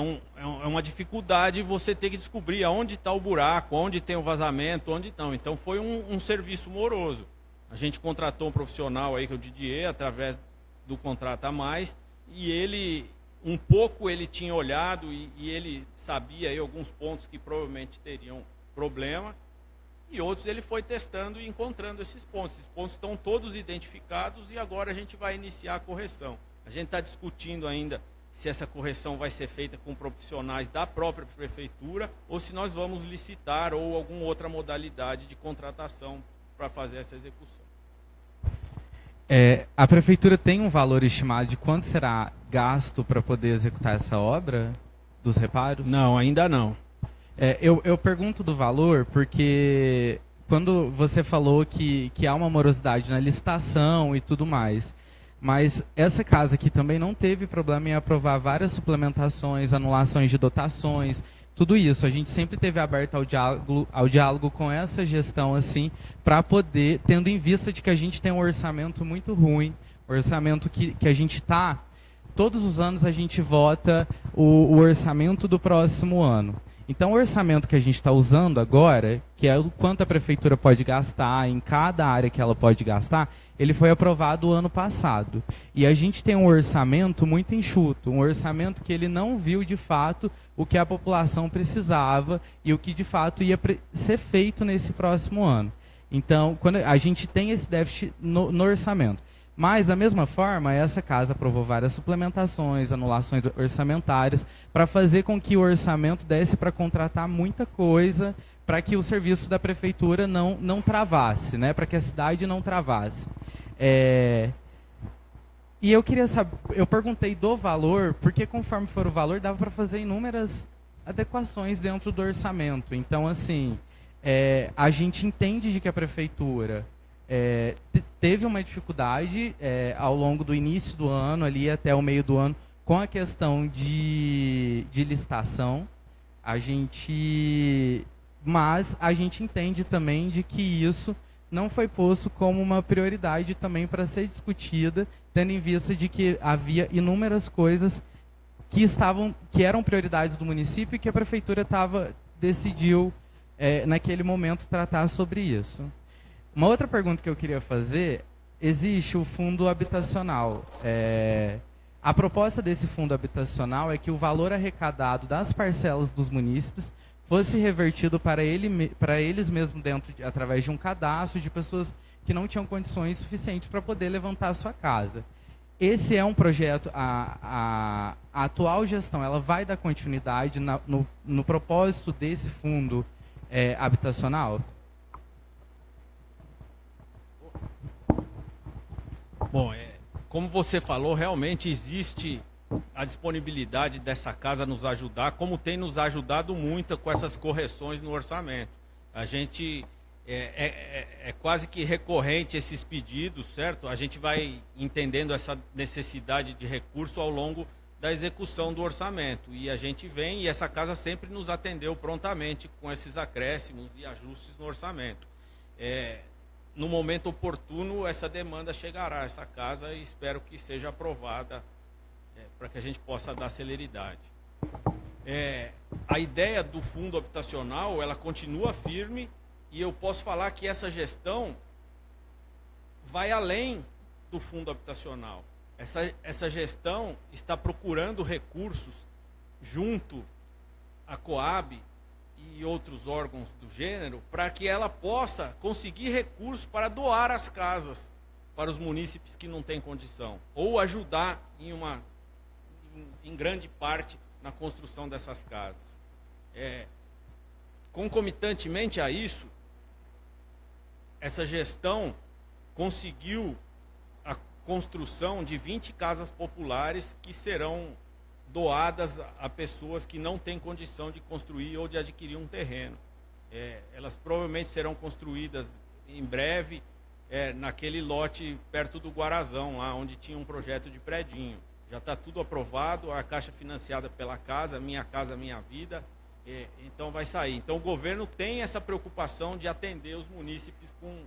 Speaker 4: uma dificuldade você ter que descobrir aonde está o buraco, onde tem o vazamento, onde não. Então foi um serviço moroso. A gente contratou um profissional aí, que é o Didier, através do Contrato a Mais, e ele tinha olhado e ele sabia aí alguns pontos que provavelmente teriam problema, e outros ele foi testando e encontrando esses pontos. Esses pontos estão todos identificados e agora a gente vai iniciar a correção. A gente está discutindo ainda se essa correção vai ser feita com profissionais da própria prefeitura ou se nós vamos licitar ou alguma outra modalidade de contratação para fazer essa execução.
Speaker 2: A prefeitura tem um valor estimado de quanto será gasto para poder executar essa obra dos reparos?
Speaker 4: Não, ainda não.
Speaker 2: Eu pergunto do valor porque quando você falou que há uma morosidade na licitação e tudo mais, mas essa casa aqui também não teve problema em aprovar várias suplementações, anulações de dotações, tudo isso. A gente sempre teve aberto ao diálogo com essa gestão, assim, para poder, tendo em vista de que a gente tem um orçamento muito ruim, orçamento que a gente está, todos os anos a gente vota o orçamento do próximo ano. Então, o orçamento que a gente está usando agora, que é o quanto a prefeitura pode gastar em cada área que ela pode gastar, ele foi aprovado o ano passado. E a gente tem um orçamento muito enxuto, um orçamento que ele não viu, de fato, o que a população precisava e o que, de fato, ia ser feito nesse próximo ano. Então, quando a gente tem esse déficit no orçamento. Mas, da mesma forma, essa casa aprovou várias suplementações, anulações orçamentárias, para fazer com que o orçamento desse para contratar muita coisa, para que o serviço da prefeitura não travasse, né? Para que a cidade não travasse. E eu queria saber, eu perguntei do valor, porque conforme for o valor, dava para fazer inúmeras adequações dentro do orçamento. Então, assim, a gente entende de que a prefeitura teve uma dificuldade ao longo do início do ano, ali até o meio do ano, com a questão de licitação. Mas a gente entende também de que isso não foi posto como uma prioridade também para ser discutida, tendo em vista de que havia inúmeras coisas que eram prioridades do município e que a prefeitura decidiu, naquele momento, tratar sobre isso. Uma outra pergunta que eu queria fazer: existe o fundo habitacional. A proposta desse fundo habitacional é que o valor arrecadado das parcelas dos munícipes fosse revertido para eles mesmos através de um cadastro de pessoas que não tinham condições suficientes para poder levantar a sua casa. Esse é um projeto, a atual gestão ela vai dar continuidade no propósito desse fundo habitacional?
Speaker 4: Bom, como você falou, realmente existe a disponibilidade dessa casa nos ajudar, como tem nos ajudado muito com essas correções no orçamento. A gente é quase que recorrente esses pedidos, certo? A gente vai entendendo essa necessidade de recurso ao longo da execução do orçamento. E a gente vem, e essa casa sempre nos atendeu prontamente com esses acréscimos e ajustes no orçamento. No momento oportuno, essa demanda chegará a essa casa e espero que seja aprovada para que a gente possa dar celeridade. A ideia do fundo habitacional, ela continua firme, e eu posso falar que essa gestão vai além do fundo habitacional. Essa gestão está procurando recursos junto à Coab e outros órgãos do gênero para que ela possa conseguir recursos para doar as casas para os munícipes que não têm condição, ou ajudar em grande parte na construção dessas casas. Concomitantemente a isso, essa gestão conseguiu a construção de 20 casas populares que serão doadas a pessoas que não têm condição de construir ou de adquirir um terreno. Elas provavelmente serão construídas em breve naquele lote perto do Guarazão, lá onde tinha um projeto de predinho. Já está tudo aprovado, a caixa financiada pela Casa Minha Vida, então vai sair. Então o governo tem essa preocupação de atender os munícipes com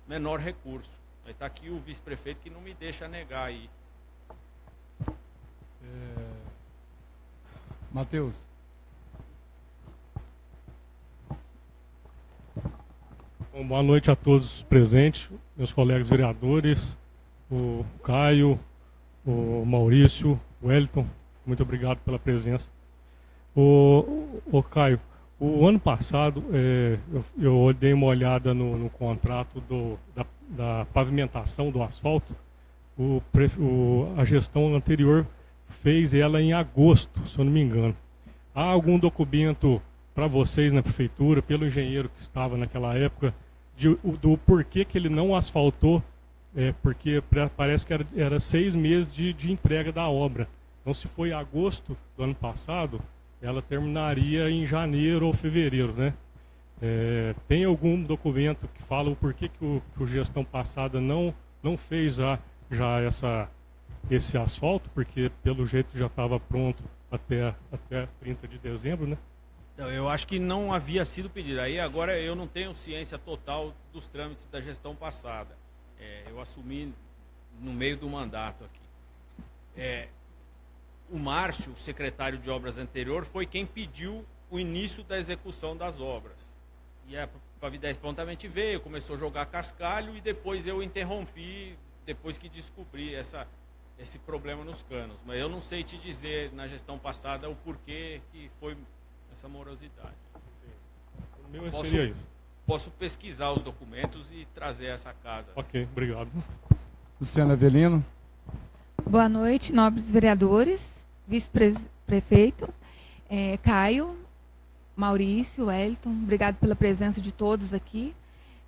Speaker 4: menor recurso. Está aqui o vice-prefeito que não me deixa negar aí.
Speaker 1: Matheus.
Speaker 9: Bom, boa noite a todos presentes, meus colegas vereadores, o Caio, o Maurício, o Wellington, muito obrigado pela presença. O Caio, o ano passado eu dei uma olhada no contrato da pavimentação do asfalto. A gestão anterior fez ela em agosto, se eu não me engano. Há algum documento para vocês na prefeitura, pelo engenheiro que estava naquela época, do porquê que ele não asfaltou? Porque parece que era 6 meses de entrega da obra. Então, se foi agosto do ano passado, ela terminaria em janeiro ou fevereiro, né? Tem algum documento que fala o porquê que a gestão passada não fez já esse asfalto? Porque, pelo jeito, já estava pronto até 30 de dezembro, né?
Speaker 4: Eu acho que não havia sido pedido. Aí agora eu não tenho ciência total dos trâmites da gestão passada. Eu assumi no meio do mandato aqui. O Márcio, secretário de obras anterior, foi quem pediu o início da execução das obras. E a Pavidez prontamente veio, começou a jogar cascalho e depois eu interrompi, depois que descobri esse problema nos canos. Mas eu não sei te dizer na gestão passada o porquê que foi essa morosidade. Posso pesquisar os documentos e trazer essa casa.
Speaker 9: Ok, obrigado.
Speaker 1: Luciana Avelino.
Speaker 10: Boa noite, nobres vereadores, vice-prefeito, Caio, Maurício, Wellington, obrigado pela presença de todos aqui.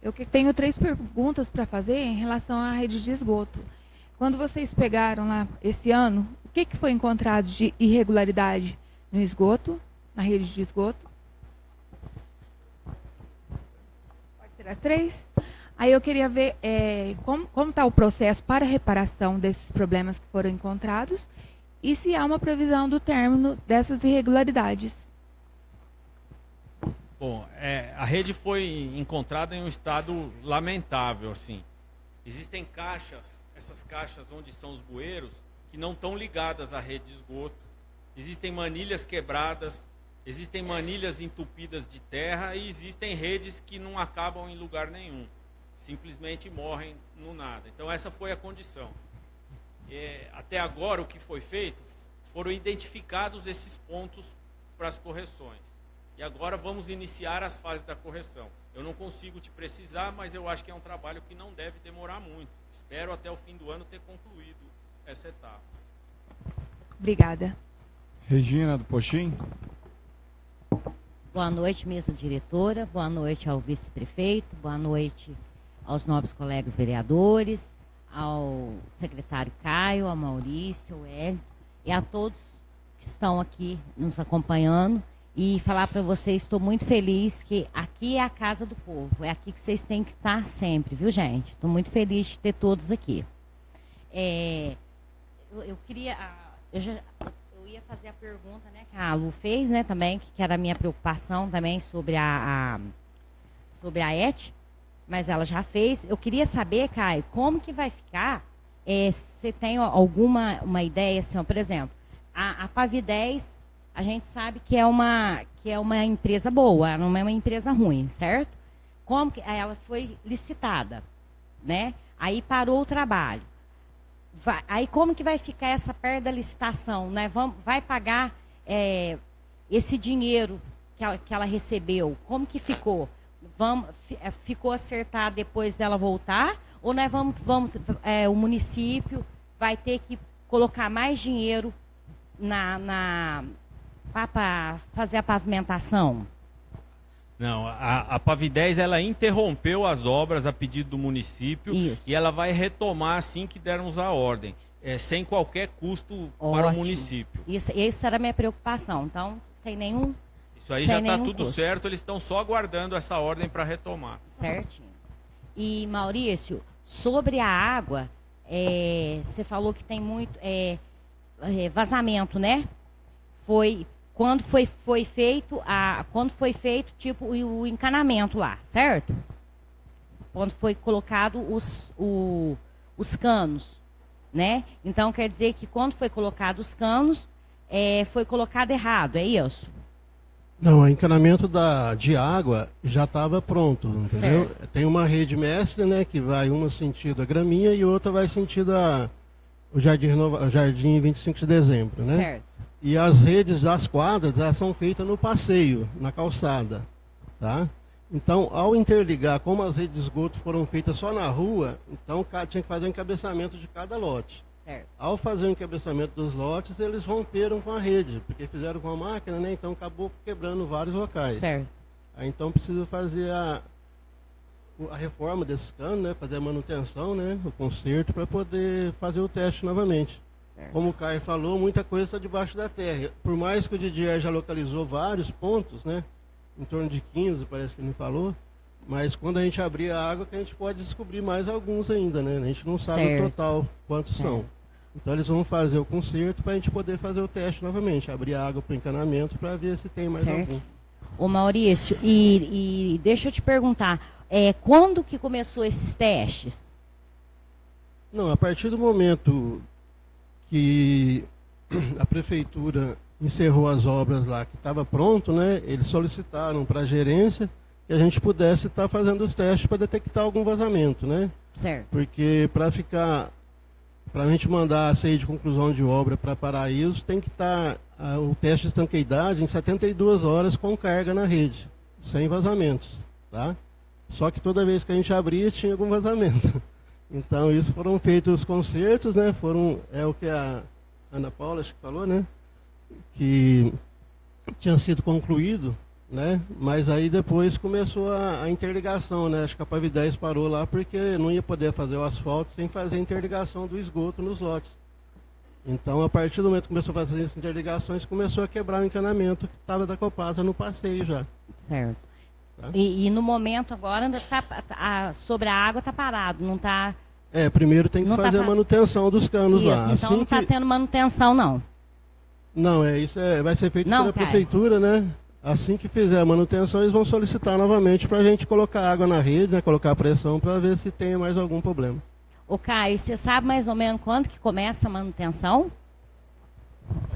Speaker 10: Eu tenho 3 perguntas para fazer em relação à rede de esgoto. Quando vocês pegaram lá esse ano, o que foi encontrado de irregularidade no esgoto, na rede de esgoto? Era 3. Aí eu queria ver como está o processo para reparação desses problemas que foram encontrados e se há uma previsão do término dessas irregularidades.
Speaker 4: Bom, a rede foi encontrada em um estado lamentável, assim. Existem caixas, essas caixas onde são os bueiros, que não estão ligadas à rede de esgoto. Existem manilhas quebradas, existem manilhas entupidas de terra e existem redes que não acabam em lugar nenhum. Simplesmente morrem no nada. Então essa foi a condição. Até agora o que foi feito, foram identificados esses pontos para as correções. E agora vamos iniciar as fases da correção. Eu não consigo te precisar, mas eu acho que é um trabalho que não deve demorar muito. Espero até o fim do ano ter concluído essa etapa.
Speaker 10: Obrigada.
Speaker 1: Regina do Pochim.
Speaker 11: Boa noite, mesa diretora. Boa noite ao vice-prefeito. Boa noite aos nobres colegas vereadores, ao secretário Caio, ao Maurício, ao Hélio e a todos que estão aqui nos acompanhando. E falar para vocês, estou muito feliz que aqui é a casa do povo. É aqui que vocês têm que estar sempre, viu, gente? Estou muito feliz de ter todos aqui. Eu ia fazer a pergunta, né, que a Lu fez, né, também, que era a minha preocupação também sobre sobre a ET, mas ela já fez. Eu queria saber, Caio, como que vai ficar, você tem uma ideia, assim, ó, por exemplo, a Pavi10, a gente sabe que é uma empresa boa, não é uma empresa ruim, certo? Como que ela foi licitada, né? Aí parou o trabalho. Aí como que vai ficar essa perda da licitação, né? Vai pagar esse dinheiro que ela recebeu? Como que ficou? Ficou acertado depois dela voltar? Ou nós o município vai ter que colocar mais dinheiro para fazer a pavimentação?
Speaker 4: Não, a Pavi10 ela interrompeu as obras a pedido do município.
Speaker 11: Isso.
Speaker 4: E ela vai retomar assim que dermos a ordem, sem qualquer custo para o município.
Speaker 11: Isso era a minha preocupação, então sem nenhum.
Speaker 4: Isso aí já está tudo certo, eles estão só aguardando essa ordem para retomar.
Speaker 11: Certinho. E Maurício, sobre a água, você falou que tem muito vazamento, né? Quando foi feito tipo o encanamento lá, certo? Quando foi colocado os canos, né? Então quer dizer que quando foi colocado os canos, foi colocado errado, é isso?
Speaker 5: Não, o encanamento de água já estava pronto, entendeu?
Speaker 11: Certo.
Speaker 5: Tem uma rede mestre, né, que vai uma sentido a Graminha e outra vai sentido o Jardim 25 de Dezembro, né?
Speaker 11: Certo.
Speaker 5: E as redes das quadras já são feitas no passeio, na calçada, tá? Então, ao interligar, como as redes de esgoto foram feitas só na rua, então tinha que fazer o encabeçamento de cada lote.
Speaker 11: Certo.
Speaker 5: Ao fazer o encabeçamento dos lotes, eles romperam com a rede, porque fizeram com a máquina, né? Então acabou quebrando vários locais.
Speaker 11: Certo.
Speaker 5: Aí, então precisa fazer a reforma desses canos, né? Fazer a manutenção, né? O conserto para poder fazer o teste novamente.
Speaker 11: Certo.
Speaker 5: Como o Caio falou, muita coisa está debaixo da terra. Por mais que o Didier já localizou vários pontos, né? Em torno de 15, parece que ele falou. Mas quando a gente abrir a água, que a gente pode descobrir mais alguns ainda, né? A gente não sabe
Speaker 11: Certo.
Speaker 5: o total quantos são. Então eles vão fazer o conserto para a gente poder fazer o teste novamente. Abrir a água para o encanamento para ver se tem mais algum.
Speaker 11: Ô Maurício, e deixa eu te perguntar, quando que começou esses testes?
Speaker 5: Não, a partir do momento que a prefeitura encerrou as obras lá, que estava pronto, né? Eles solicitaram para a gerência que a gente pudesse estar fazendo os testes para detectar algum vazamento, né?
Speaker 11: Certo.
Speaker 5: Porque para a gente mandar a CEI de conclusão de obra para Paraíso, tem que estar o teste de estanqueidade em 72 horas com carga na rede, sem vazamentos, tá? Só que toda vez que a gente abria, tinha algum vazamento. Então, isso foram feitos os concertos, né? É o que a Ana Paula acho que falou, né? Que tinha sido concluído, né? Mas aí depois começou a interligação, né? Acho que a Pavi10 parou lá porque não ia poder fazer o asfalto sem fazer a interligação do esgoto nos lotes. Então, a partir do momento que começou a fazer essas interligações, começou a quebrar o encanamento que estava da Copasa no passeio já.
Speaker 11: Certo.
Speaker 5: Tá?
Speaker 11: E no momento agora, sobre a água está parado, não está...
Speaker 5: Primeiro tem que
Speaker 11: Não tá
Speaker 5: fazer a manutenção dos canos
Speaker 11: Isso,
Speaker 5: lá.
Speaker 11: então
Speaker 5: Assim
Speaker 11: não está
Speaker 5: que...
Speaker 11: tendo manutenção, não.
Speaker 5: Não, vai ser feito
Speaker 11: Não,
Speaker 5: pela
Speaker 11: Caio.
Speaker 5: prefeitura, né? Assim que fizer a manutenção, eles vão solicitar novamente para a gente colocar água na rede, né? Colocar pressão para ver se tem mais algum problema.
Speaker 11: Ô, Caio, você sabe mais ou menos quando que começa a manutenção?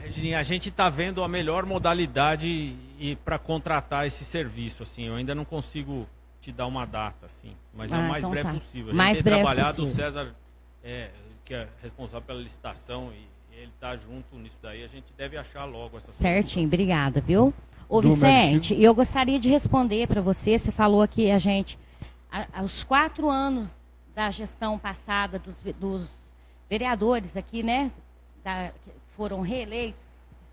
Speaker 4: Regininha, a gente está vendo a melhor modalidade para contratar esse serviço. Assim, eu ainda não consigo te dar uma data, assim, mas é o mais
Speaker 11: então
Speaker 4: breve
Speaker 11: tá.
Speaker 4: possível. A gente
Speaker 11: Mais
Speaker 4: tem
Speaker 11: breve
Speaker 4: trabalhado,
Speaker 11: possível.
Speaker 4: o César, que é responsável pela licitação, e ele está junto nisso daí. A gente deve achar logo essa solução.
Speaker 11: Certinho, obrigada, viu? Ô,
Speaker 1: Do
Speaker 11: Vicente, eu gostaria de responder para você. Você falou aqui, aos 4 anos da gestão passada dos vereadores aqui, né? Que foram reeleitos,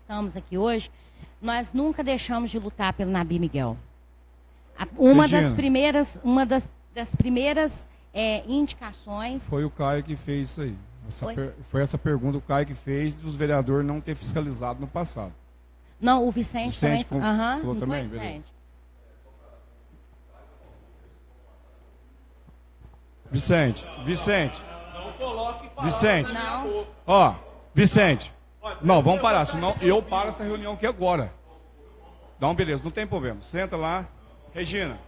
Speaker 11: estamos aqui hoje, nós nunca deixamos de lutar pelo Nabi Miguel. Uma das primeiras indicações...
Speaker 1: Foi o Caio que fez isso aí.
Speaker 11: Foi?
Speaker 1: Foi essa pergunta o Caio que fez dos vereadores não ter fiscalizado no passado.
Speaker 11: Não, o Vicente
Speaker 1: Vicente
Speaker 11: também...
Speaker 1: falou
Speaker 11: não
Speaker 1: também?
Speaker 11: foi,
Speaker 1: Beleza.
Speaker 11: Vicente?
Speaker 1: Vicente.
Speaker 4: Não coloque
Speaker 1: Vicente.
Speaker 11: Não.
Speaker 1: Ó, Vicente. Não, vamos parar, senão eu paro essa reunião aqui agora. Não, beleza, não tem problema. Senta lá. Regina,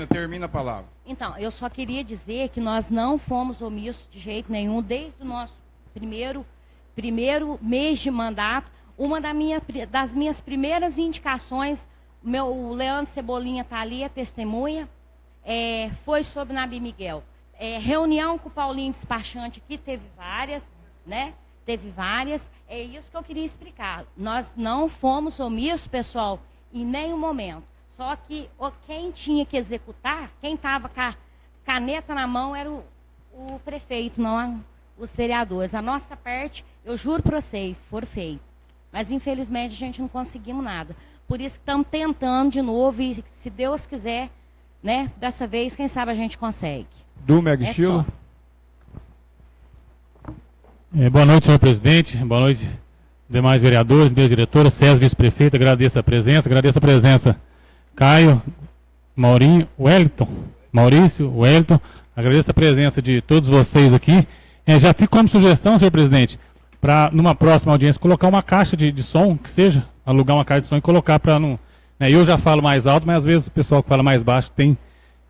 Speaker 1: termina a palavra.
Speaker 11: Então, eu só queria dizer que nós não fomos omissos de jeito nenhum, desde o nosso primeiro mês de mandato. Uma das minhas primeiras indicações, o Leandro Cebolinha está ali, é testemunha, foi sobre Nabi Miguel. Reunião com o Paulinho Despachante aqui, teve várias, né? Teve várias. É isso que eu queria explicar. Nós não fomos omissos, pessoal, em nenhum momento. Só que quem tinha que executar, quem estava com a caneta na mão era o prefeito, não os vereadores. A nossa parte, eu juro para vocês, for feito. Mas, infelizmente, a gente não conseguimos nada. Por isso que estamos tentando de novo e, se Deus quiser, né, dessa vez, quem sabe a gente consegue.
Speaker 1: Do Mega Estilo.
Speaker 12: Boa noite, senhor presidente. Boa noite, demais vereadores, minha diretora, César, vice-prefeito. Agradeço a presença. Caio, Maurinho, Maurício, Wellington. Agradeço a presença de todos vocês aqui. Já fico como sugestão, senhor presidente, para, numa próxima audiência, colocar uma caixa de som, que seja, alugar uma caixa de som e colocar para não... eu já falo mais alto, mas às vezes o pessoal que fala mais baixo tem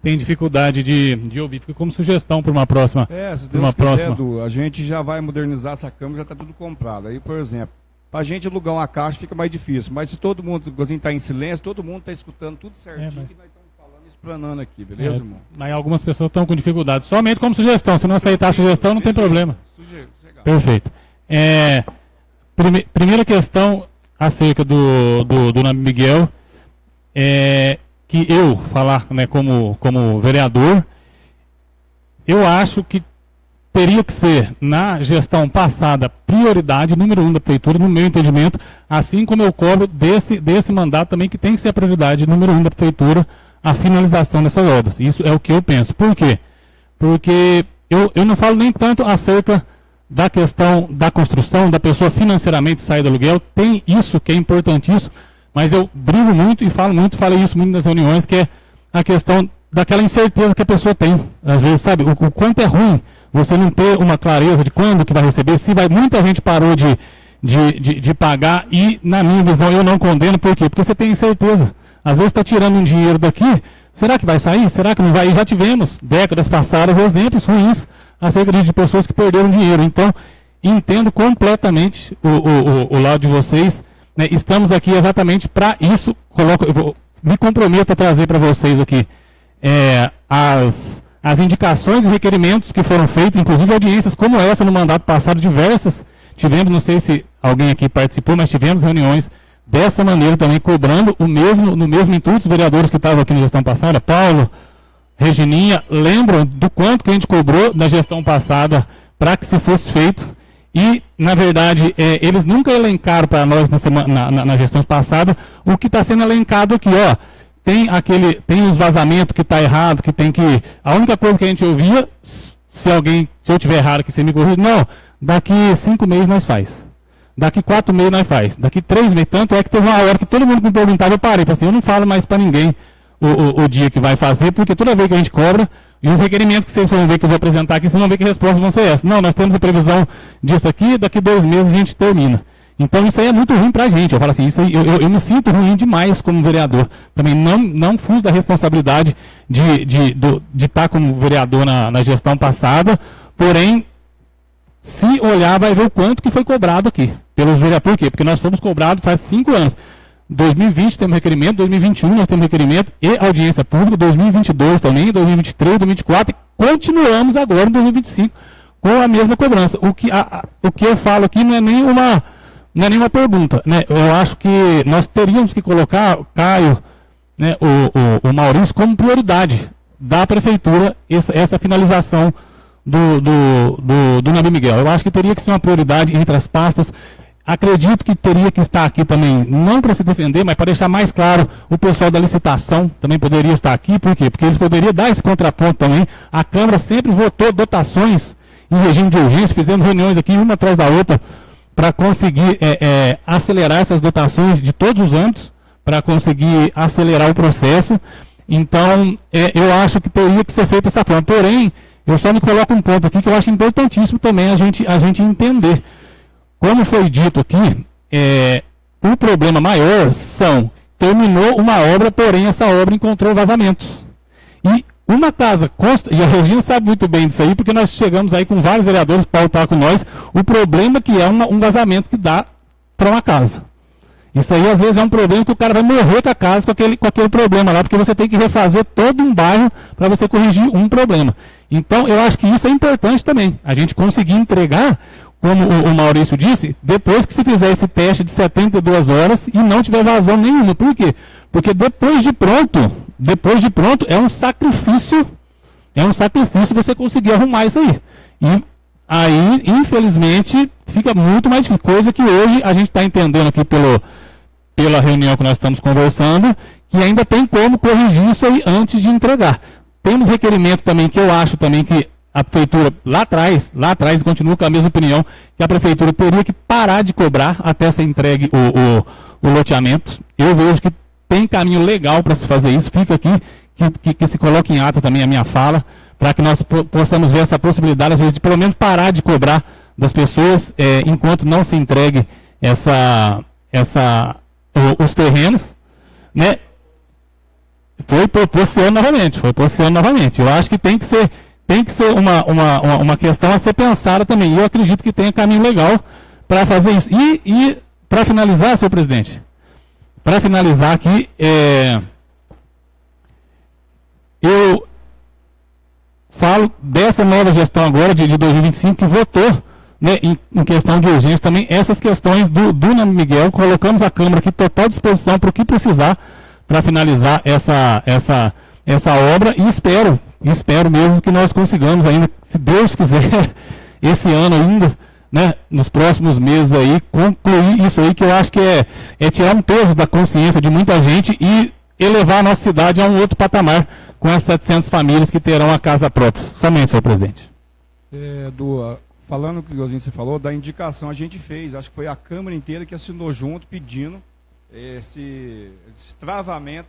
Speaker 12: dificuldade de ouvir. Fica como sugestão para uma próxima.
Speaker 1: Se Deus quiser, Edu, a gente já vai modernizar essa câmera, já está tudo comprado. Aí, por exemplo, para a gente alugar uma caixa fica mais difícil, mas se todo mundo está em silêncio, todo mundo está escutando tudo certinho, que nós estamos falando, explanando aqui, beleza, irmão?
Speaker 12: Mas algumas pessoas estão com dificuldade. Somente como sugestão. Se não aceitar a sugestão, não tem problema. Perfeito. Primeira questão acerca do Nabi Miguel, que eu falar, né, como vereador, eu acho que teria que ser, na gestão passada, prioridade número 1 da prefeitura, no meu entendimento, assim como eu cobro desse mandato também, que tem que ser a prioridade número 1 da prefeitura, a finalização dessas obras. Isso é o que eu penso. Por quê? Porque eu não falo nem tanto acerca da questão da construção, da pessoa financeiramente sair do aluguel, tem isso que é importantíssimo, mas eu brigo muito e falei isso muito nas reuniões, que é a questão daquela incerteza que a pessoa tem. Às vezes, sabe, o quanto é ruim você não ter uma clareza de quando que vai receber, se vai, muita gente parou de pagar e, na minha visão, eu não condeno. Por quê? Porque você tem incerteza. Às vezes está tirando um dinheiro daqui, será que vai sair? Será que não vai? E já tivemos, décadas passadas, exemplos ruins acerca de pessoas que perderam dinheiro. Então, entendo completamente o lado de vocês, né? Estamos aqui exatamente para isso. Me comprometo a trazer para vocês aqui as indicações e requerimentos que foram feitos, inclusive audiências como essa no mandato passado, diversas. Tivemos, não sei se alguém aqui participou, mas tivemos reuniões dessa maneira também, cobrando no mesmo intuito. Os vereadores que estavam aqui na gestão passada, Paulo, Regininha, lembram do quanto que a gente cobrou na gestão passada para que se fosse feito. E, na verdade, eles nunca elencaram para nós na gestão passada o que está sendo elencado aqui, ó. Tem os vazamentos que está errado, que tem que... A única coisa que a gente ouvia, se eu tiver errado que você me corrija, não, daqui 5 meses nós faz. Daqui 4 meses nós faz. Daqui 3 meses, tanto é que teve uma hora que todo mundo me perguntava, eu parei, assim, eu não falo mais para ninguém o dia que vai fazer, porque toda vez que a gente cobra, e os requerimentos que vocês vão ver que eu vou apresentar aqui, vocês vão ver que as respostas vão ser essas. Não, nós temos a previsão disso aqui, daqui 2 meses a gente termina. Então isso aí é muito ruim pra gente. Eu falo assim, isso aí, eu me sinto ruim demais como vereador. Também não fujo da responsabilidade de estar como vereador na gestão passada, porém, se olhar, vai ver o quanto que foi cobrado aqui pelos vereadores. Por quê? Porque nós fomos cobrados faz 5 anos. 2020 temos requerimento, 2021 nós temos requerimento e audiência pública, 2022 também, 2023, 2024, e continuamos agora em 2025 com a mesma cobrança. O que eu falo aqui não é nenhuma pergunta, né? Eu acho que nós teríamos que colocar, Caio, né, o Maurício, como prioridade da prefeitura essa finalização do Nabi Miguel. Eu acho que teria que ser uma prioridade entre as pastas. Acredito que teria que estar aqui também, não para se defender, mas para deixar mais claro, o pessoal da licitação também poderia estar aqui. Por quê? Porque eles poderiam dar esse contraponto também. A Câmara sempre votou dotações em regime de urgência, fizemos reuniões aqui, uma atrás da outra, para conseguir acelerar essas dotações de todos os âmbitos, para conseguir acelerar o processo. Então, eu acho que teria que ser feita essa forma. Porém, eu só me coloco um ponto aqui que eu acho importantíssimo também a gente entender. Como foi dito aqui, o problema maior terminou uma obra, porém essa obra encontrou vazamentos. E uma casa consta, e a Regina sabe muito bem disso aí, porque nós chegamos aí com vários vereadores para estar com nós, o problema que é um vazamento que dá para uma casa. Isso aí às vezes é um problema que o cara vai morrer com a casa com aquele problema lá, porque você tem que refazer todo um bairro para você corrigir um problema. Então eu acho que isso é importante também, a gente conseguir entregar, como o Maurício disse, depois que se fizer esse teste de 72 horas e não tiver vazão nenhuma. Por quê? Porque depois de pronto é um sacrifício você conseguir arrumar isso aí. E aí, infelizmente, fica muito mais difícil. Coisa que hoje a gente está entendendo aqui pela reunião que nós estamos conversando, que ainda tem como corrigir isso aí antes de entregar. Temos requerimento também que eu acho também que a prefeitura, lá atrás, continua com a mesma opinião, que a prefeitura teria que parar de cobrar até ser entregue o loteamento. Eu vejo que tem caminho legal para se fazer isso. Fica aqui, que se coloque em ata também a minha fala, para que nós possamos ver essa possibilidade, às vezes, de pelo menos parar de cobrar das pessoas, enquanto não se entregue os terrenos, né? Foi propor novamente. Eu acho que tem que ser uma questão a ser pensada também. E eu acredito que tenha caminho legal para fazer isso. E para finalizar, senhor presidente, para finalizar aqui, eu falo dessa nova gestão agora de 2025 que votou, né, em questão de urgência também essas questões do Nabi Miguel. Colocamos a Câmara aqui total disposição para o que precisar para finalizar essa obra, e espero mesmo que nós consigamos ainda, se Deus quiser, esse ano ainda, né, nos próximos meses aí, concluir isso aí, que eu acho que é tirar um peso da consciência de muita gente e elevar a nossa cidade a um outro patamar com as 700 famílias que terão a casa própria. Somente, senhor presidente.
Speaker 1: Falando o que você falou, da indicação a gente fez, acho que foi a Câmara inteira que assinou junto pedindo esse travamento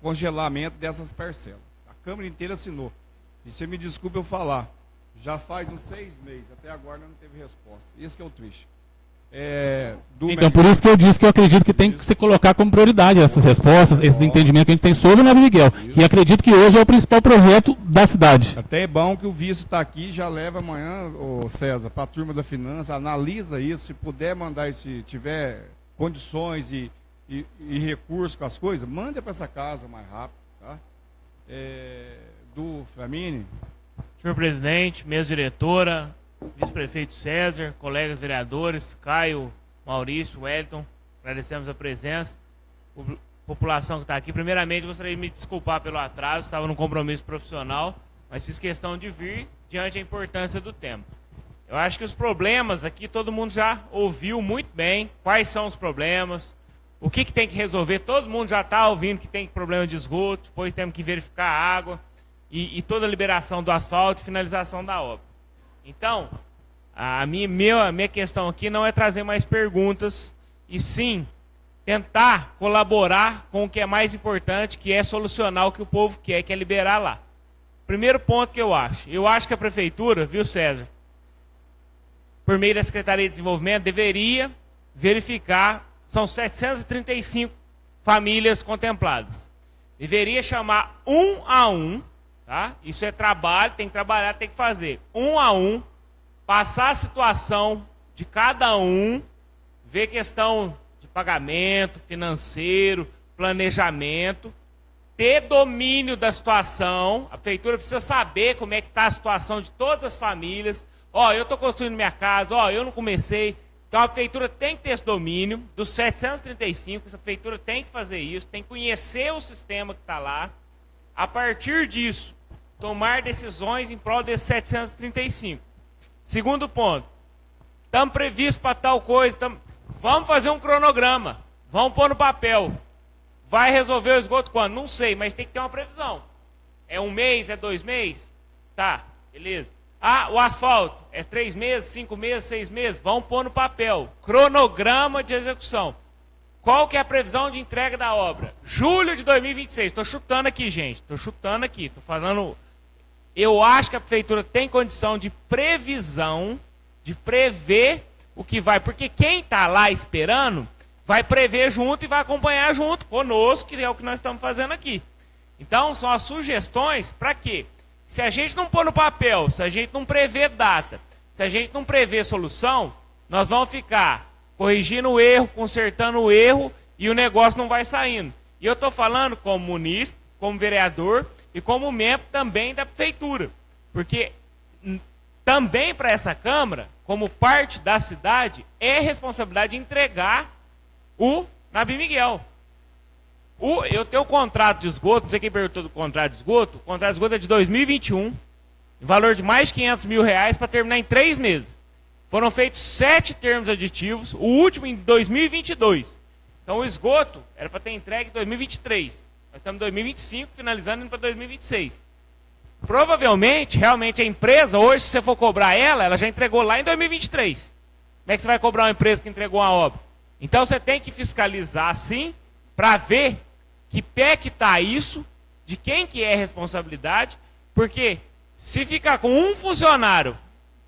Speaker 1: congelamento dessas parcelas. A Câmara inteira assinou. E você me desculpa eu falar, já faz uns 6 meses, até agora não teve resposta. Isso que é o triste.
Speaker 12: Então, por isso que eu disse que eu acredito que tem que se colocar como prioridade essas respostas, esses entendimentos que a gente tem sobre o Nabi Miguel, que acredito que hoje é o principal projeto da cidade.
Speaker 1: Até é bom que o vice está aqui, já leva amanhã, César, para a turma da finança, analisa isso, se puder mandar, se tiver condições e recursos com as coisas, manda para essa casa mais rápido, tá? Do Flamini.
Speaker 13: Senhor presidente, mesa diretora, vice-prefeito César, colegas vereadores, Caio, Maurício, Wellington, agradecemos a presença, população que está aqui. Primeiramente, gostaria de me desculpar pelo atraso, estava num compromisso profissional, mas fiz questão de vir diante da importância do tempo. Eu acho que os problemas aqui, todo mundo já ouviu muito bem quais são os problemas, o que tem que resolver, todo mundo já está ouvindo que tem problema de esgoto, depois temos que verificar a água e toda a liberação do asfalto e finalização da obra. Então, a minha questão aqui não é trazer mais perguntas, e sim tentar colaborar com o que é mais importante, que é solucionar o que o povo quer, que é liberar lá. Primeiro ponto que eu acho que a prefeitura, viu, César, por meio da Secretaria de Desenvolvimento, deveria verificar, são 735 famílias contempladas. Deveria chamar um a um, tá? Isso é trabalho, tem que trabalhar, tem que fazer. Um a um, passar a situação de cada um, ver questão de pagamento, financeiro, planejamento, ter domínio da situação. A prefeitura precisa saber como é que está a situação de todas as famílias. Ó, eu estou construindo minha casa, ó, eu não comecei. Então a prefeitura tem que ter esse domínio dos 735, a prefeitura tem que fazer isso, tem que conhecer o sistema que está lá. A partir disso, tomar decisões em prol desses 735. Segundo ponto, estamos previstos para tal coisa, vamos fazer um cronograma, vamos pôr no papel. Vai resolver o esgoto quando? Não sei, mas tem que ter uma previsão. É 1 mês, é 2 meses? Tá, beleza. Ah, o asfalto é 3 meses, 5 meses, 6 meses? Vamos pôr no papel. Cronograma de execução. Qual que é a previsão de entrega da obra? Julho de 2026. Estou chutando aqui, gente. Estou chutando aqui. Estou falando... Eu acho que a prefeitura tem condição de previsão, de prever o que vai. Porque quem está lá esperando vai prever junto e vai acompanhar junto conosco, que é o que nós estamos fazendo aqui. Então, são as sugestões para quê? Se a gente não pôr no papel, se a gente não prever data, se a gente não prever solução, nós vamos ficar corrigindo o erro, consertando o erro e o negócio não vai saindo. E eu estou falando como munícipe, como vereador e como membro também da prefeitura. Porque também para essa Câmara, como parte da cidade, é responsabilidade de entregar o Nabi Miguel. Eu tenho o contrato de esgoto, não sei quem perguntou do contrato de esgoto. O contrato de esgoto é de 2021, em valor de mais de R$500 mil para terminar em 3 meses. Foram feitos 7 termos aditivos, o último em 2022. Então o esgoto era para ter entregue em 2023. Nós estamos em 2025, finalizando indo para 2026. Provavelmente, realmente, a empresa, hoje, se você for cobrar ela já entregou lá em 2023. Como é que você vai cobrar uma empresa que entregou uma obra? Então você tem que fiscalizar, sim, para ver que pé que está isso, de quem que é a responsabilidade, porque se ficar com um funcionário,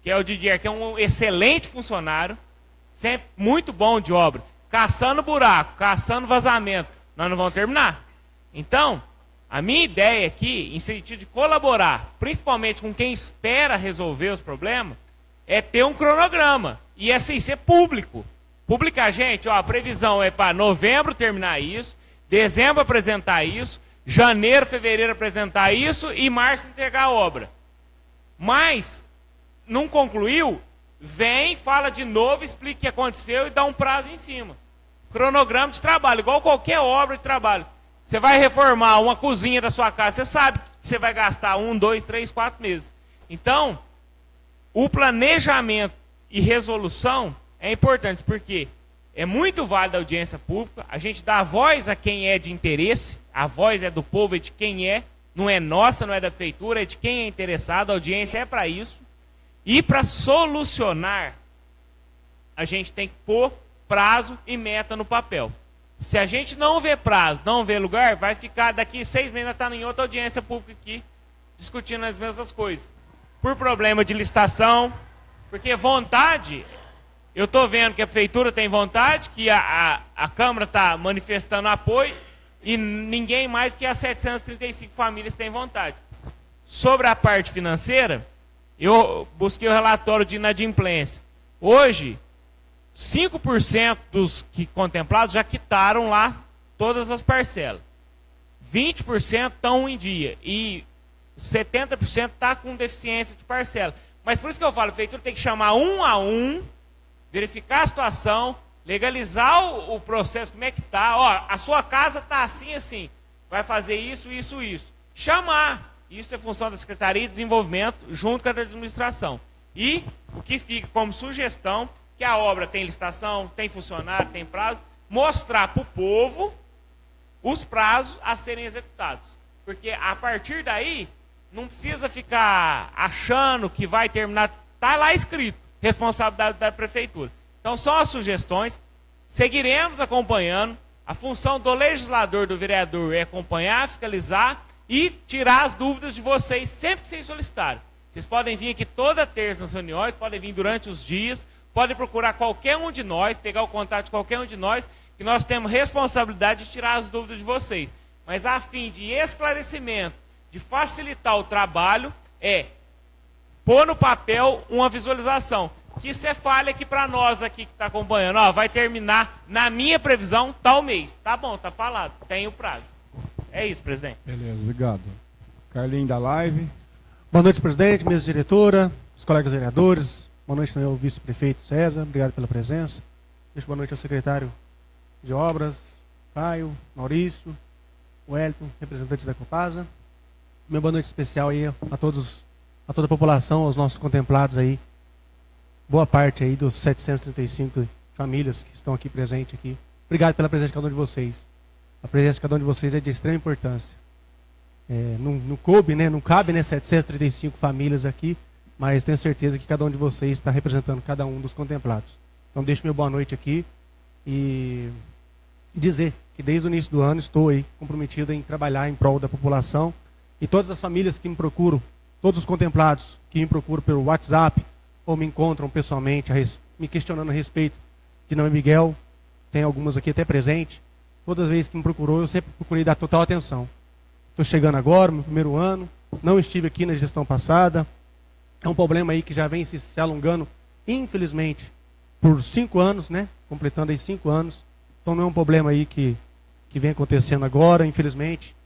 Speaker 13: que é o Didier, que é um excelente funcionário, sempre muito bom de obra, caçando buraco, caçando vazamento, nós não vamos terminar. Então, a minha ideia aqui, em sentido de colaborar, principalmente com quem espera resolver os problemas, é ter um cronograma, e assim, ser público. Publicar, gente, ó, a previsão é para novembro terminar isso, dezembro apresentar isso, janeiro, fevereiro apresentar isso e março entregar a obra. Mas, não concluiu, vem, fala de novo, explica o que aconteceu e dá um prazo em cima. Cronograma de trabalho, igual qualquer obra de trabalho. Você vai reformar uma cozinha da sua casa, você sabe que você vai gastar 1, 2, 3, 4 meses. Então, o planejamento e resolução é importante, porque é muito válido a audiência pública, a gente dá a voz a quem é de interesse, a voz é do povo, é de quem é, não é nossa, não é da prefeitura, é de quem é interessado, a audiência é para isso. E para solucionar, a gente tem que pôr prazo e meta no papel. Se a gente não vê prazo, não vê lugar, vai ficar daqui 6 meses, nós estamos em outra audiência pública aqui, discutindo as mesmas coisas. Por problema de licitação, porque vontade... Eu estou vendo que a prefeitura tem vontade, que a Câmara está manifestando apoio e ninguém mais que as 735 famílias tem vontade. Sobre a parte financeira, eu busquei o relatório de inadimplência. Hoje, 5% dos contemplados já quitaram lá todas as parcelas. 20% estão em dia e 70% está com deficiência de parcela. Mas por isso que eu falo, a prefeitura tem que chamar um a um, verificar a situação, legalizar o processo, como é que está. Ó, a sua casa está assim, assim. Vai fazer isso, isso, isso. Chamar. Isso é função da Secretaria de Desenvolvimento, junto com a administração. E o que fica como sugestão, que a obra tem licitação, tem funcionário, tem prazo, mostrar para o povo os prazos a serem executados. Porque a partir daí, não precisa ficar achando que vai terminar. Está lá escrito. Responsabilidade da prefeitura. Então, são as sugestões. Seguiremos acompanhando. A função do legislador, do vereador, é acompanhar, fiscalizar e tirar as dúvidas de vocês sempre que vocês solicitarem. Vocês podem vir aqui toda terça nas reuniões, podem vir durante os dias, podem procurar qualquer um de nós, pegar o contato de qualquer um de nós, que nós temos responsabilidade de tirar as dúvidas de vocês. Mas a fim de esclarecimento, de facilitar o trabalho, é pôr no papel uma visualização. Que isso é falha aqui para nós aqui que está acompanhando. Ó, vai terminar, na minha previsão, tal mês. Tá bom, tá falado, tem o prazo. É isso, presidente.
Speaker 1: Beleza, obrigado. Carlinho da live.
Speaker 14: Boa noite, presidente, mesa diretora, os colegas vereadores. Boa noite também ao vice-prefeito César, obrigado pela presença. Deixo boa noite ao secretário de obras, Caio, Maurício, Wellington, representantes da Copasa. Meu boa noite especial aí a toda a população, aos nossos contemplados aí. Boa parte aí dos 735 famílias que estão aqui presentes aqui. Obrigado pela presença de cada um de vocês. A presença de cada um de vocês é de extrema importância. Não cabe, né, 735 famílias aqui, mas tenho certeza que cada um de vocês está representando cada um dos contemplados. Então deixo meu boa noite aqui e dizer que desde o início do ano estou aí comprometido em trabalhar em prol da população e todas as famílias que me procuram, todos os contemplados que me procuram pelo WhatsApp ou me encontram pessoalmente me questionando a respeito de Nome Miguel, tem algumas aqui até presente. Todas as vezes que me procurou, eu sempre procurei dar total atenção. Estou chegando agora, meu primeiro ano, não estive aqui na gestão passada. É um problema aí que já vem se alongando, infelizmente, por 5 anos, né? Completando aí 5 anos. Então não é um problema aí que vem acontecendo agora, infelizmente.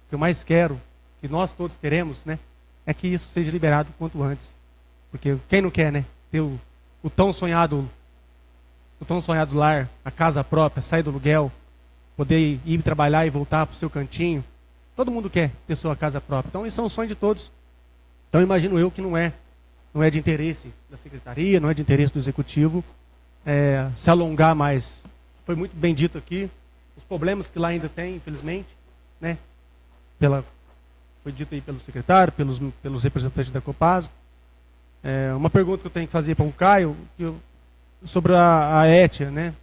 Speaker 14: O que eu mais quero, que nós todos queremos, né? É que isso seja liberado o quanto antes. Porque quem não quer, né? Ter o tão sonhado lar, a casa própria, sair do aluguel, poder ir trabalhar e voltar para o seu cantinho. Todo mundo quer ter sua casa própria. Então, isso é um sonho de todos. Então, imagino eu que não é de interesse da secretaria, não é de interesse do executivo se alongar mais. Foi muito bem dito aqui, os problemas que lá ainda tem, infelizmente, né? Foi dito aí pelo secretário, pelos representantes da Copasa. Uma pergunta que eu tenho que fazer para o Caio, sobre a ETIA, né?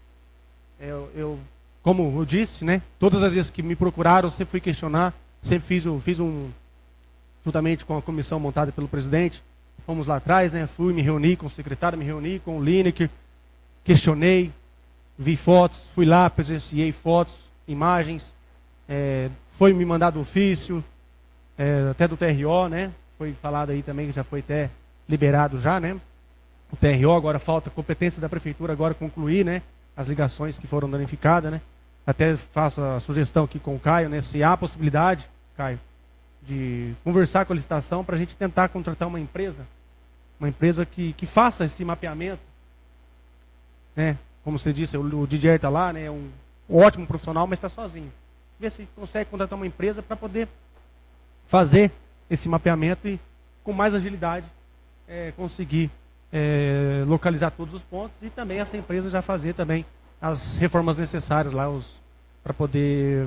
Speaker 14: Como eu disse, né? Todas as vezes que me procuraram, eu sempre fui questionar, sempre fiz juntamente com a comissão montada pelo presidente, fomos lá atrás, né? Fui, me reuni com o secretário, me reuni com o Lineker, questionei, vi fotos, fui lá, presenciei fotos, imagens, foi me mandado ofício, até do TRO, né? Foi falado aí também que já foi até liberado já, né? O TRO, agora falta competência da prefeitura agora concluir, né? As ligações que foram danificadas, né? Até faço a sugestão aqui com o Caio, né? Se há possibilidade, Caio, de conversar com a licitação para a gente tentar contratar uma empresa que faça esse mapeamento, né? Como você disse, o Didier está lá, né? Um ótimo profissional, mas está sozinho. Ver se consegue contratar uma empresa para poder fazer esse mapeamento e com mais agilidade conseguir localizar todos os pontos e também essa empresa já fazer também as reformas necessárias lá para poder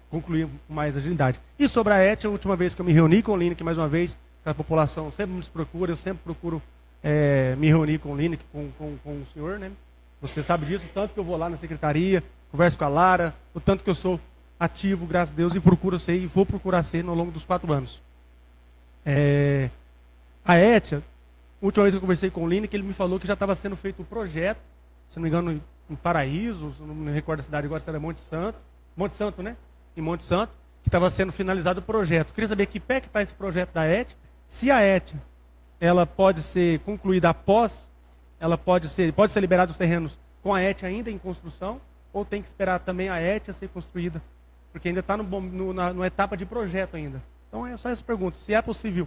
Speaker 14: concluir com mais agilidade. E sobre a ETIA, a última vez que eu me reuni com o Lineker, mais uma vez, a população sempre nos procura, eu sempre procuro me reunir com o Lineker, com o senhor, né? Você sabe disso, o tanto que eu vou lá na secretaria, converso com a Lara, o tanto que eu sou ativo, graças a Deus, e procuro ser e vou procurar ser ao longo dos 4 anos. A ETIA, a última vez que eu conversei com o Lineker, ele me falou que já estava sendo feito um projeto, se não me engano, em Paraíso, não me recordo a cidade agora, se era Monte Santo, né? Em Monte Santo, que estava sendo finalizado o projeto. Eu queria saber que pé que está esse projeto da ETIA, se a ETIA ela pode ser concluída após, ela pode ser liberada os terrenos com a ETIA ainda em construção, ou tem que esperar também a ETIA ser construída, porque ainda está na etapa de projeto ainda. Então é só essa pergunta, se é possível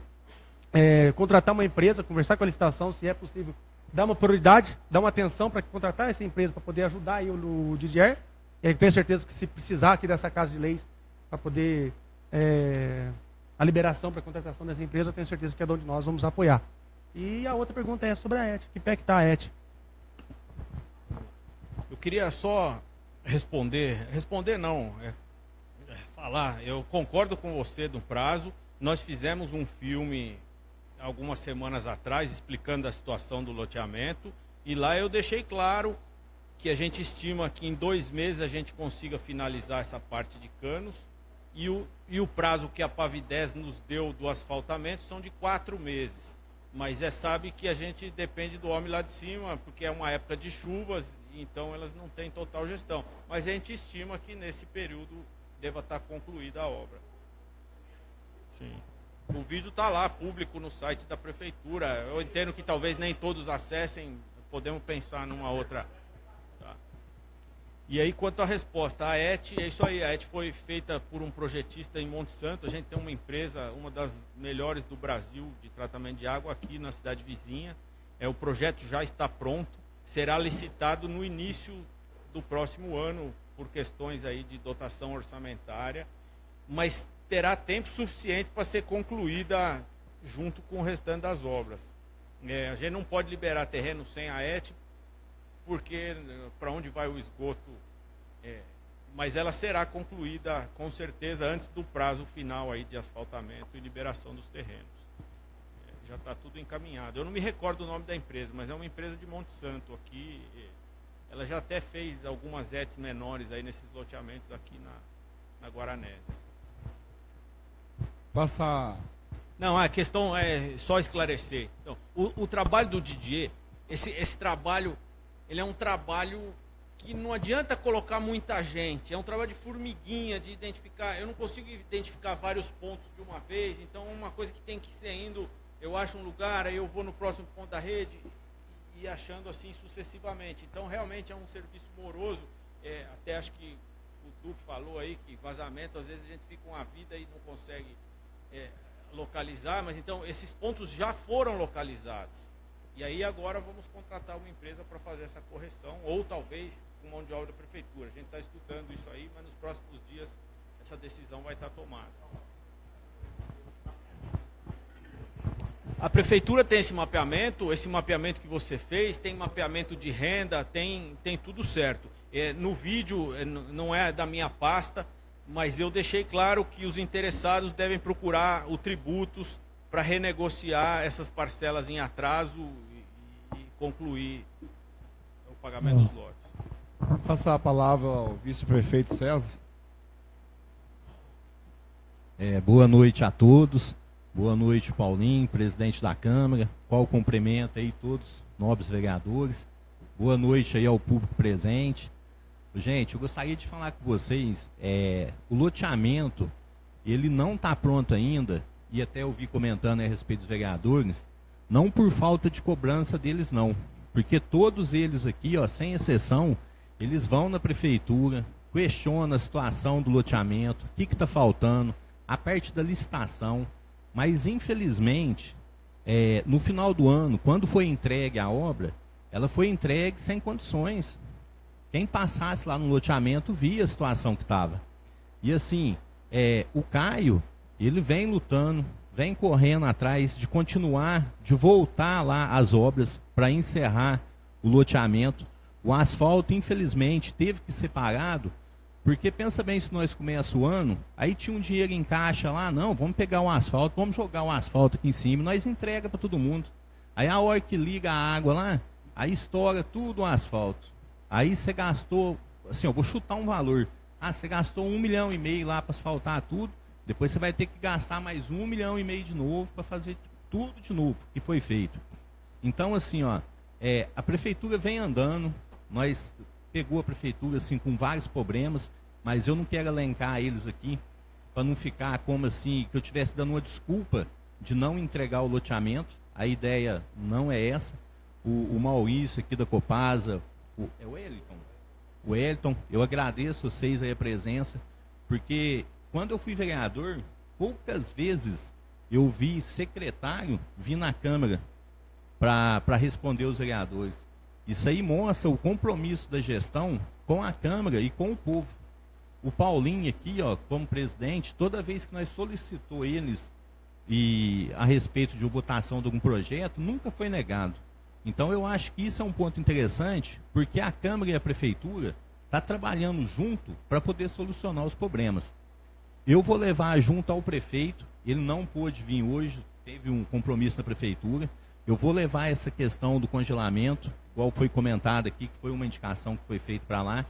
Speaker 14: contratar uma empresa, conversar com a licitação, se é possível dar uma prioridade, dar uma atenção para contratar essa empresa, para poder ajudar aí o Didier. E tenho certeza que se precisar aqui dessa Casa de Leis, para poder a liberação para a contratação dessa empresa, tenho certeza que é de onde nós vamos apoiar. E a outra pergunta é sobre a ETIA. Que pé que está a ETIA?
Speaker 4: Eu queria só falar, eu concordo com você no prazo. Nós fizemos um filme algumas semanas atrás explicando a situação do loteamento e lá eu deixei claro que a gente estima que em 2 meses a gente consiga finalizar essa parte de canos, e o prazo que a Pavidez nos deu do asfaltamento são de 4 meses. Mas sabe que a gente depende do homem lá de cima, porque é uma época de chuvas, então elas não têm total gestão. Mas a gente estima que nesse período deva estar concluída a obra. Sim. O vídeo está lá, público, no site da prefeitura. Eu entendo que talvez nem todos acessem, podemos pensar numa outra. Tá. E aí, quanto à resposta, a ET, é isso aí, a ET foi feita por um projetista em Monte Santo. A gente tem uma empresa, uma das melhores do Brasil de tratamento de água aqui na cidade vizinha. O projeto já está pronto, será licitado no início do próximo ano, por questões aí de dotação orçamentária, mas terá tempo suficiente para ser concluída junto com o restante das obras. A gente não pode liberar terreno sem a ET, porque para onde vai o esgoto, mas ela será concluída com certeza antes do prazo final aí de asfaltamento e liberação dos terrenos. Já está tudo encaminhado. Eu não me recordo o nome da empresa, mas é uma empresa de Monte Santo aqui. Ela já até fez algumas ETs menores aí nesses loteamentos aqui na Guaranésia.
Speaker 1: Passar.
Speaker 4: Não, a questão é só esclarecer. Então, o trabalho do Didier, esse trabalho, ele é um trabalho que não adianta colocar muita gente. É um trabalho de formiguinha, de identificar. Eu não consigo identificar vários pontos de uma vez, então é uma coisa que tem que ser indo. Eu acho um lugar, aí eu vou no próximo ponto da rede e achando assim sucessivamente. Então, realmente é um serviço moroso. Até acho que o Duque falou aí que vazamento, às vezes a gente fica uma vida e não consegue localizar, mas então esses pontos já foram localizados. E aí agora vamos contratar uma empresa para fazer essa correção, ou talvez com mão de obra da prefeitura. A gente está estudando isso aí, mas nos próximos dias essa decisão vai estar tomada. A prefeitura tem esse mapeamento que você fez, tem mapeamento de renda, tem tudo certo. No vídeo, não é da minha pasta, mas eu deixei claro que os interessados devem procurar o tributos para renegociar essas parcelas em atraso e concluir o pagamento dos lotes.
Speaker 1: Vou passar a palavra ao vice-prefeito César.
Speaker 15: Boa noite a todos. Boa noite, Paulinho, presidente da Câmara. Qual cumprimento aí todos, nobres vereadores. Boa noite aí ao público presente. Gente, eu gostaria de falar com vocês, o loteamento, ele não está pronto ainda, e até eu vi comentando a respeito dos vereadores, não por falta de cobrança deles não, porque todos eles aqui, ó, sem exceção, eles vão na prefeitura, questionam a situação do loteamento, o que está faltando, a parte da licitação, mas infelizmente, no final do ano, quando foi entregue a obra, ela foi entregue sem condições. Quem passasse lá no loteamento via a situação que estava. E assim, o Caio, ele vem lutando, vem correndo atrás de continuar, de voltar lá às obras para encerrar o loteamento. O asfalto, infelizmente, teve que ser parado, porque pensa bem, se nós começamos o ano, aí tinha um dinheiro em caixa lá, não, vamos pegar o asfalto, vamos jogar o asfalto aqui em cima, nós entrega para todo mundo. Aí a hora que liga a água lá, aí estoura tudo o asfalto. Aí você gastou, assim, eu vou chutar um valor. Você gastou 1,5 milhão lá para asfaltar tudo. Depois você vai ter que gastar mais 1,5 milhão de novo para fazer tudo de novo que foi feito. Então, assim, ó, a prefeitura vem andando. Nós pegou a prefeitura assim com vários problemas, mas eu não quero elencar eles aqui para não ficar como assim que eu estivesse dando uma desculpa de não entregar o loteamento. A ideia não é essa. O Maurício aqui da Copasa, o Wellington, eu agradeço vocês aí a presença, porque quando eu fui vereador, poucas vezes eu vi secretário vir na Câmara para responder os vereadores. Isso aí mostra o compromisso da gestão com a Câmara e com o povo. O Paulinho aqui, ó, como presidente, toda vez que nós solicitou eles e a respeito de votação de algum projeto, nunca foi negado. Então eu acho que isso é um ponto interessante, porque a Câmara e a Prefeitura estão trabalhando junto para poder solucionar os problemas. Eu vou levar junto ao prefeito, ele não pôde vir hoje, teve um compromisso na Prefeitura, Eu vou levar essa questão do congelamento, igual foi comentado aqui, que foi uma indicação que foi feita para lá.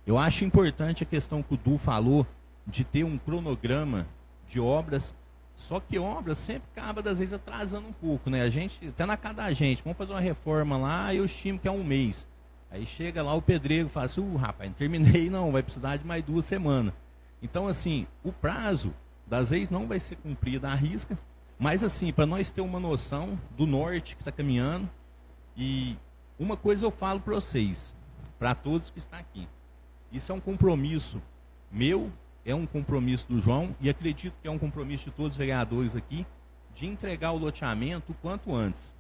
Speaker 15: Eu acho importante a questão que o Du falou, de ter um cronograma de obras, só que obras sempre acaba, às vezes, atrasando um pouco, né? A gente, até na casa da gente, vamos fazer uma reforma lá, e eu estimo que é um mês. Aí chega lá o pedreiro e fala assim, rapaz, não terminei não, vai precisar de mais 2 semanas. Então, assim, o prazo, das vezes, não vai ser cumprido à risca, mas, assim, para nós ter uma noção do norte que está caminhando, e uma coisa eu falo para vocês, para todos que estão aqui, isso é um compromisso meu, é um compromisso do João, e acredito que é um compromisso de todos os vereadores aqui, de entregar o loteamento o quanto antes.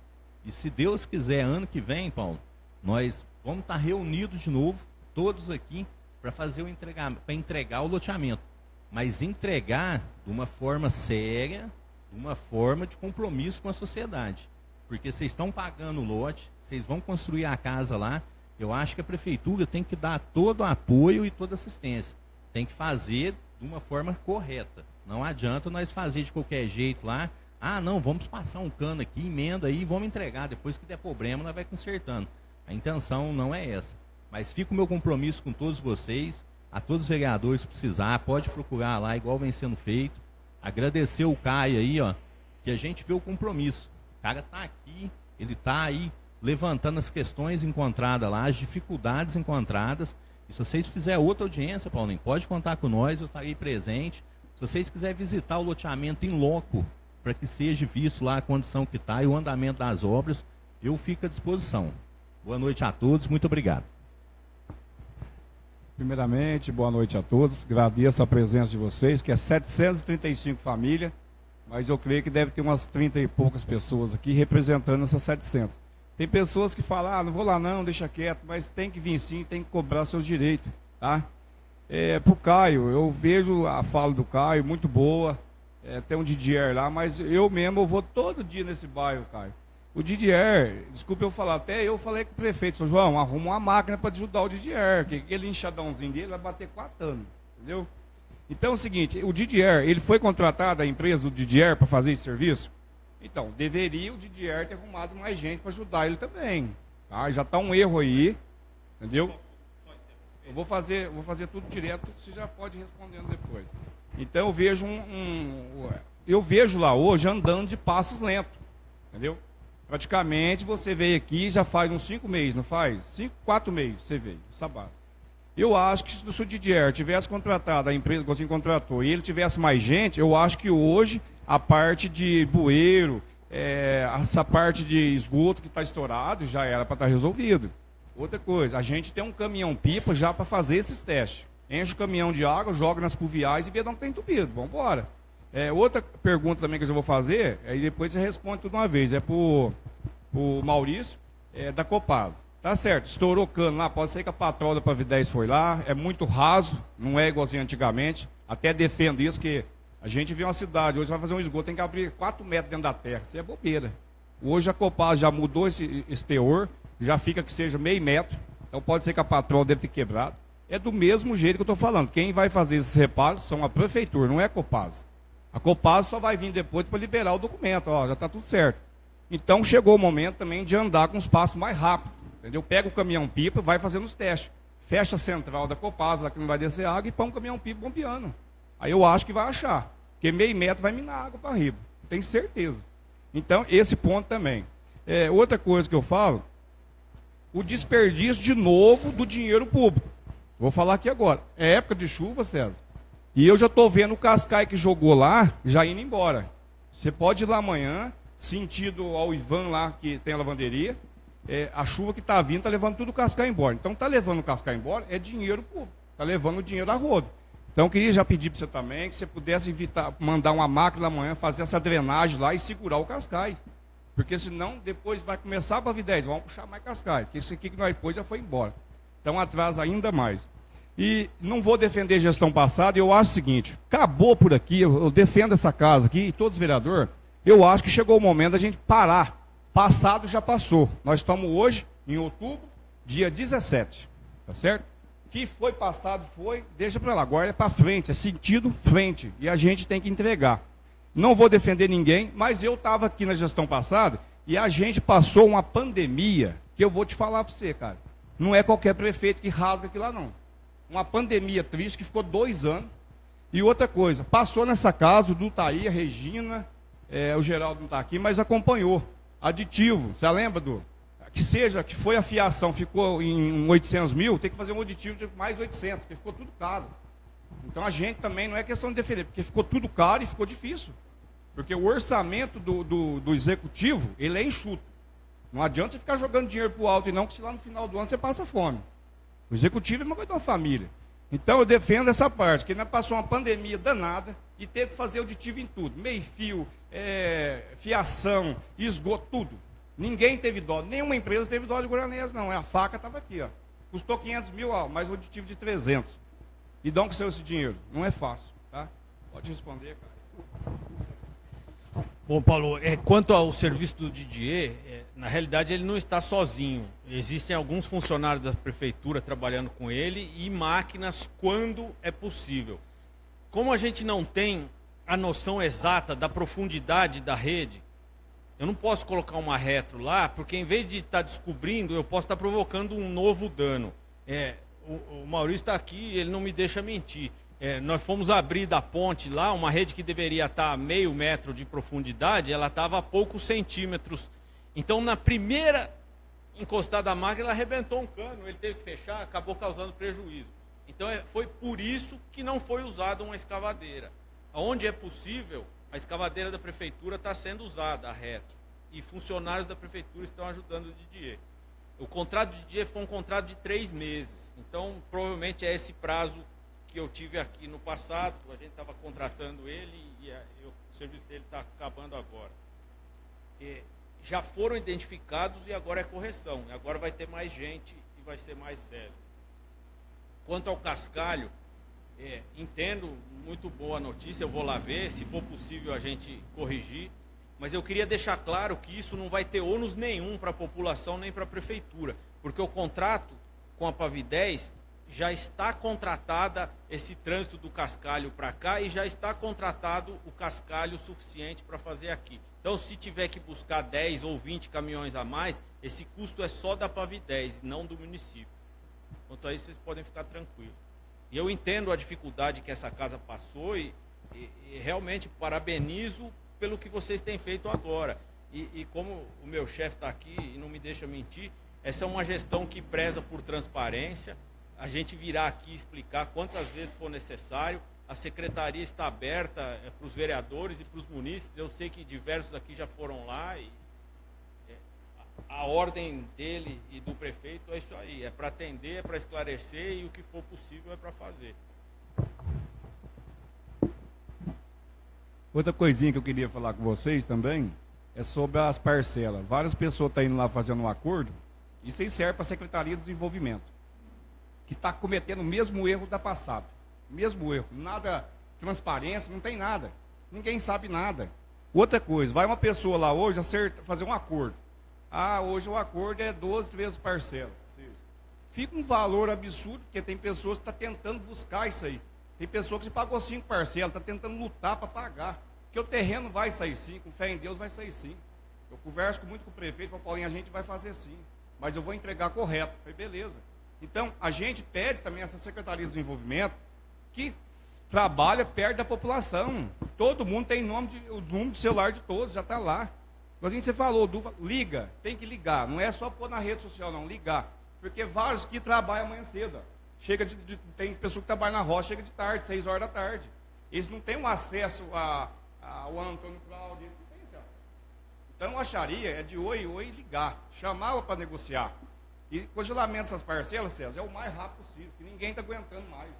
Speaker 15: E se Deus quiser, ano que vem, Paulo, nós vamos estar reunidos de novo, todos aqui, para entregar o loteamento. Mas entregar de uma forma séria, de uma forma de compromisso com a sociedade. Porque vocês estão pagando o lote, vocês vão construir a casa lá, eu acho que a prefeitura tem que dar todo o apoio e toda assistência. Tem que fazer de uma forma correta. Não adianta nós fazer de qualquer jeito lá. Ah, não, vamos passar um cano aqui, emenda aí e vamos entregar. Depois que der problema, nós vai consertando. A intenção não é essa. Mas fica o meu compromisso com todos vocês, a todos os vereadores, se precisar, pode procurar lá, igual vem sendo feito. Agradecer o Caio aí, ó, que a gente vê o compromisso. O cara tá aqui, ele tá aí levantando as questões encontradas lá, as dificuldades encontradas. E se vocês fizerem outra audiência, Paulinho, pode contar com nós, eu estarei presente. Se vocês quiserem visitar o loteamento em loco, para que seja visto lá a condição que está e o andamento das obras, eu fico à disposição. Boa noite a todos, muito obrigado.
Speaker 1: Primeiramente, boa noite a todos. Agradeço a presença de vocês, que é 735 famílias, mas eu creio que deve ter umas 30 e poucas pessoas aqui representando essas 700. Tem pessoas que falam, ah, não vou lá não, deixa quieto, mas tem que vir sim, tem que cobrar seus direitos, tá? Pro Caio, eu vejo a fala do Caio muito boa, tem um Didier lá, mas eu mesmo eu vou todo dia nesse bairro, Caio. O Didier, desculpa eu falar, até eu falei com o prefeito, São João, arruma uma máquina para ajudar o Didier, que aquele enxadãozinho dele vai bater 4 anos, entendeu? Então é o seguinte, o Didier, ele foi contratado, a empresa do Didier, para fazer esse serviço? Então, deveria o Didier ter arrumado mais gente para ajudar ele também, tá? Já está um erro aí, entendeu? Eu vou fazer tudo direto, você já pode ir respondendo depois. Então eu vejo eu vejo lá hoje andando de passos lentos, entendeu? Praticamente você veio aqui já faz uns 5 meses, não faz? 4 meses você veio, essa base. Eu acho que se o Didier tivesse contratado a empresa que você contratou e ele tivesse mais gente, eu acho que hoje a parte de bueiro, essa parte de esgoto que está estourado já era para estar resolvido. Outra coisa, a gente tem um caminhão-pipa já para fazer esses testes. Enche o caminhão de água, joga nas pluviais e vê de onde está entupido. Vamos embora. Outra pergunta também que eu já vou fazer, aí depois você responde tudo uma vez, para o Maurício, da Copasa. Tá certo, estourou cano lá, pode ser que a patroa da Pavidez foi lá, é muito raso, não é igualzinho antigamente, até defendo isso, que a gente vê uma cidade, hoje vai fazer um esgoto, tem que abrir 4 metros dentro da terra, isso é bobeira. Hoje a Copasa já mudou esse teor, já fica que seja meio metro, então pode ser que a patroa deve ter quebrado. É do mesmo jeito que eu estou falando, quem vai fazer esses reparos são a prefeitura, não é a Copasa. A Copasa só vai vir depois para liberar o documento, ó, já está tudo certo. Então chegou o momento também de andar com os passos mais rápidos, entendeu? Pega o caminhão-pipa, vai fazendo os testes. Fecha a central da Copasa, lá que não vai descer água, e põe um caminhão-pipa bombeando. Aí eu acho que vai achar, porque meio metro vai minar água para riba, tenho certeza. Então, esse ponto também. Outra coisa que eu falo, o desperdício de novo do dinheiro público. Vou falar aqui agora. É época de chuva, César. E eu já estou vendo o Cascai que jogou lá, já indo embora. Você pode ir lá amanhã, sentido ao Ivan lá, que tem a lavanderia. A chuva que está vindo está levando tudo o Cascai embora. Então, está levando o Cascai embora, é dinheiro público. Está levando o dinheiro a rodo. Então, eu queria já pedir para você também, que você pudesse evitar, mandar uma máquina amanhã, fazer essa drenagem lá e segurar o Cascai. Porque senão, depois vai começar a Pavidez, vamos puxar mais Cascai. Porque esse aqui que nós pôs já foi embora. Então, atrasa ainda mais. E não vou defender gestão passada, eu acho o seguinte, acabou por aqui, eu defendo essa casa aqui, e todos os vereadores, eu acho que chegou o momento da gente parar. Passado já passou. Nós estamos hoje, em outubro, dia 17, tá certo? Que foi passado, foi, deixa para lá, agora é para frente, é sentido frente, e a gente tem que entregar. Não vou defender ninguém, mas eu estava aqui na gestão passada, E a gente passou uma pandemia, que eu vou te falar para você, cara. Não é qualquer prefeito que rasga aquilo lá, não. Uma pandemia triste que ficou 2 anos. E outra coisa, passou nessa casa, o Du tá aí, a Regina, o Geraldo não está aqui, mas acompanhou. Aditivo, você lembra, Du? Que foi a fiação, ficou em 800 mil, tem que fazer um aditivo de mais 800, porque ficou tudo caro. Então a gente também, não é questão de defender, porque ficou tudo caro e ficou difícil. Porque o orçamento do executivo, ele é enxuto. Não adianta você ficar jogando dinheiro para o alto e não, que se lá no final do ano você passa fome. O executivo é uma coisa de uma família. Então eu defendo essa parte, que nós passou uma pandemia danada e teve que fazer auditivo em tudo. Meio-fio, fiação, esgoto, tudo. Ninguém teve dó, nenhuma empresa teve dó de Guaranés, não. A faca estava aqui, ó. Custou 500 mil, mais um aditivo de 300. E de onde saiu esse dinheiro? Não é fácil, tá? Pode responder, cara.
Speaker 4: Bom, Paulo, quanto ao serviço do Didier, na realidade ele não está sozinho. Existem alguns funcionários da prefeitura trabalhando com ele e máquinas quando é possível. Como a gente não tem a noção exata da profundidade da rede, eu não posso colocar uma retro lá, porque em vez de estar descobrindo, eu posso estar provocando um novo dano. O Maurício está aqui, ele não me deixa mentir. Nós fomos abrir da ponte lá, uma rede que deveria estar a meio metro de profundidade, ela estava a poucos centímetros. Então, na primeira encostada da máquina, ela arrebentou um cano, ele teve que fechar, acabou causando prejuízo. Então, foi por isso que não foi usada uma escavadeira. Onde é possível, a escavadeira da prefeitura está sendo usada, a retro. E funcionários da prefeitura estão ajudando o Didier. O contrato de Didier foi um contrato de 3 meses. Então, provavelmente é esse prazo que eu tive aqui no passado. A gente estava contratando ele e o serviço dele está acabando agora. Já foram identificados e agora é correção. Agora vai ter mais gente e vai ser mais sério. Quanto ao cascalho, entendo, muito boa notícia, eu vou lá ver, se for possível a gente corrigir, mas eu queria deixar claro que isso não vai ter ônus nenhum para a população nem para a prefeitura, porque o contrato com a Pavidez já está contratada esse trânsito do cascalho para cá e já está contratado o cascalho suficiente para fazer aqui. Então, se tiver que buscar 10 ou 20 caminhões a mais, esse custo é só da Pavidez, não do município. Quanto a isso, vocês podem ficar tranquilos. E eu entendo a dificuldade que essa casa passou e realmente parabenizo pelo que vocês têm feito agora. E como o meu chefe está aqui e não me deixa mentir, essa é uma gestão que preza por transparência. A gente virá aqui explicar quantas vezes for necessário. A secretaria está aberta para os vereadores e para os munícipes. Eu sei que diversos aqui já foram lá e a ordem dele e do prefeito é isso aí. É para atender, é para esclarecer e o que for possível é para fazer.
Speaker 1: Outra coisinha que eu queria falar com vocês também é sobre as parcelas. Várias pessoas estão indo lá fazendo um acordo. Isso aí serve para a Secretaria de Desenvolvimento, que está cometendo o mesmo erro da passada. Mesmo erro. Nada, transparência, não tem nada. Ninguém sabe nada. Outra coisa, vai uma pessoa lá hoje fazer um acordo. Hoje o acordo é 12 vezes parcela. Fica um valor absurdo, porque tem pessoas que estão tentando buscar isso aí. Tem pessoa que se pagou 5 parcelas, está tentando lutar para pagar. Porque o terreno vai sair sim, com fé em Deus vai sair sim. Eu converso muito com o prefeito, falo, Paulinho, a gente vai fazer sim. Mas eu vou entregar correto. Falei, beleza. Então, a gente pede também essa Secretaria de Desenvolvimento que trabalha perto da população. Todo mundo tem o número de celular de todos, já está lá. Igualzinho você falou, liga, tem que ligar. Não é só pôr na rede social, não, ligar. Porque vários que trabalham amanhã cedo. Tem pessoa que trabalha na roça, chega de tarde, 6 horas da tarde. Eles não têm um acesso ao Antônio Cláudio, eles não têm esse acesso. Então, eu acharia, é de oi ligar. Chamava para negociar. E congelamento dessas parcelas, César, é o mais rápido possível, que ninguém está aguentando mais.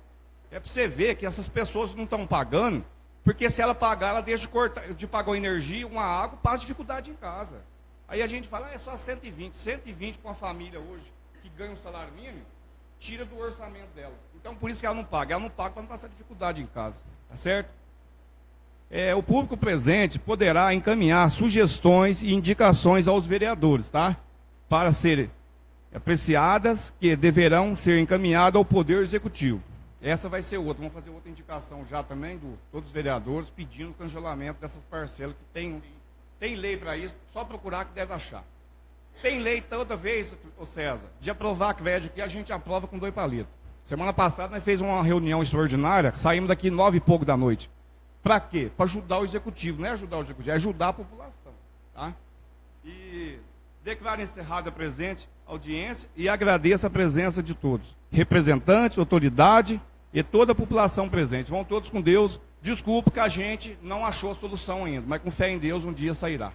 Speaker 1: É para você ver que essas pessoas não estão pagando, porque se ela pagar, ela deixa de pagar uma energia, uma água, passa dificuldade em casa. Aí a gente fala, é só 120. 120 para uma família hoje, que ganha um salário mínimo, tira do orçamento dela. Então, por isso que ela não paga. Ela não paga para não passar dificuldade em casa. Tá certo? O público presente poderá encaminhar sugestões e indicações aos vereadores, tá? Para serem apreciadas, que deverão ser encaminhadas ao Poder Executivo. Essa vai ser outra. Vamos fazer outra indicação já também, todos os vereadores, pedindo o cancelamento dessas parcelas que Tem lei para isso, só procurar que deve achar. Tem lei toda vez, ô César, de aprovar crédito, que a gente aprova com 2 palitos. Semana passada nós fizemos uma reunião extraordinária, saímos daqui 9 e pouco da noite. Para quê? Para ajudar o executivo. Não é ajudar o executivo, é ajudar a população. Tá? E declaro encerrada a presente audiência e agradeço a presença de todos. Representantes, autoridade e toda a população presente. Vão todos com Deus. Desculpe que a gente não achou a solução ainda, mas com fé em Deus um dia sairá.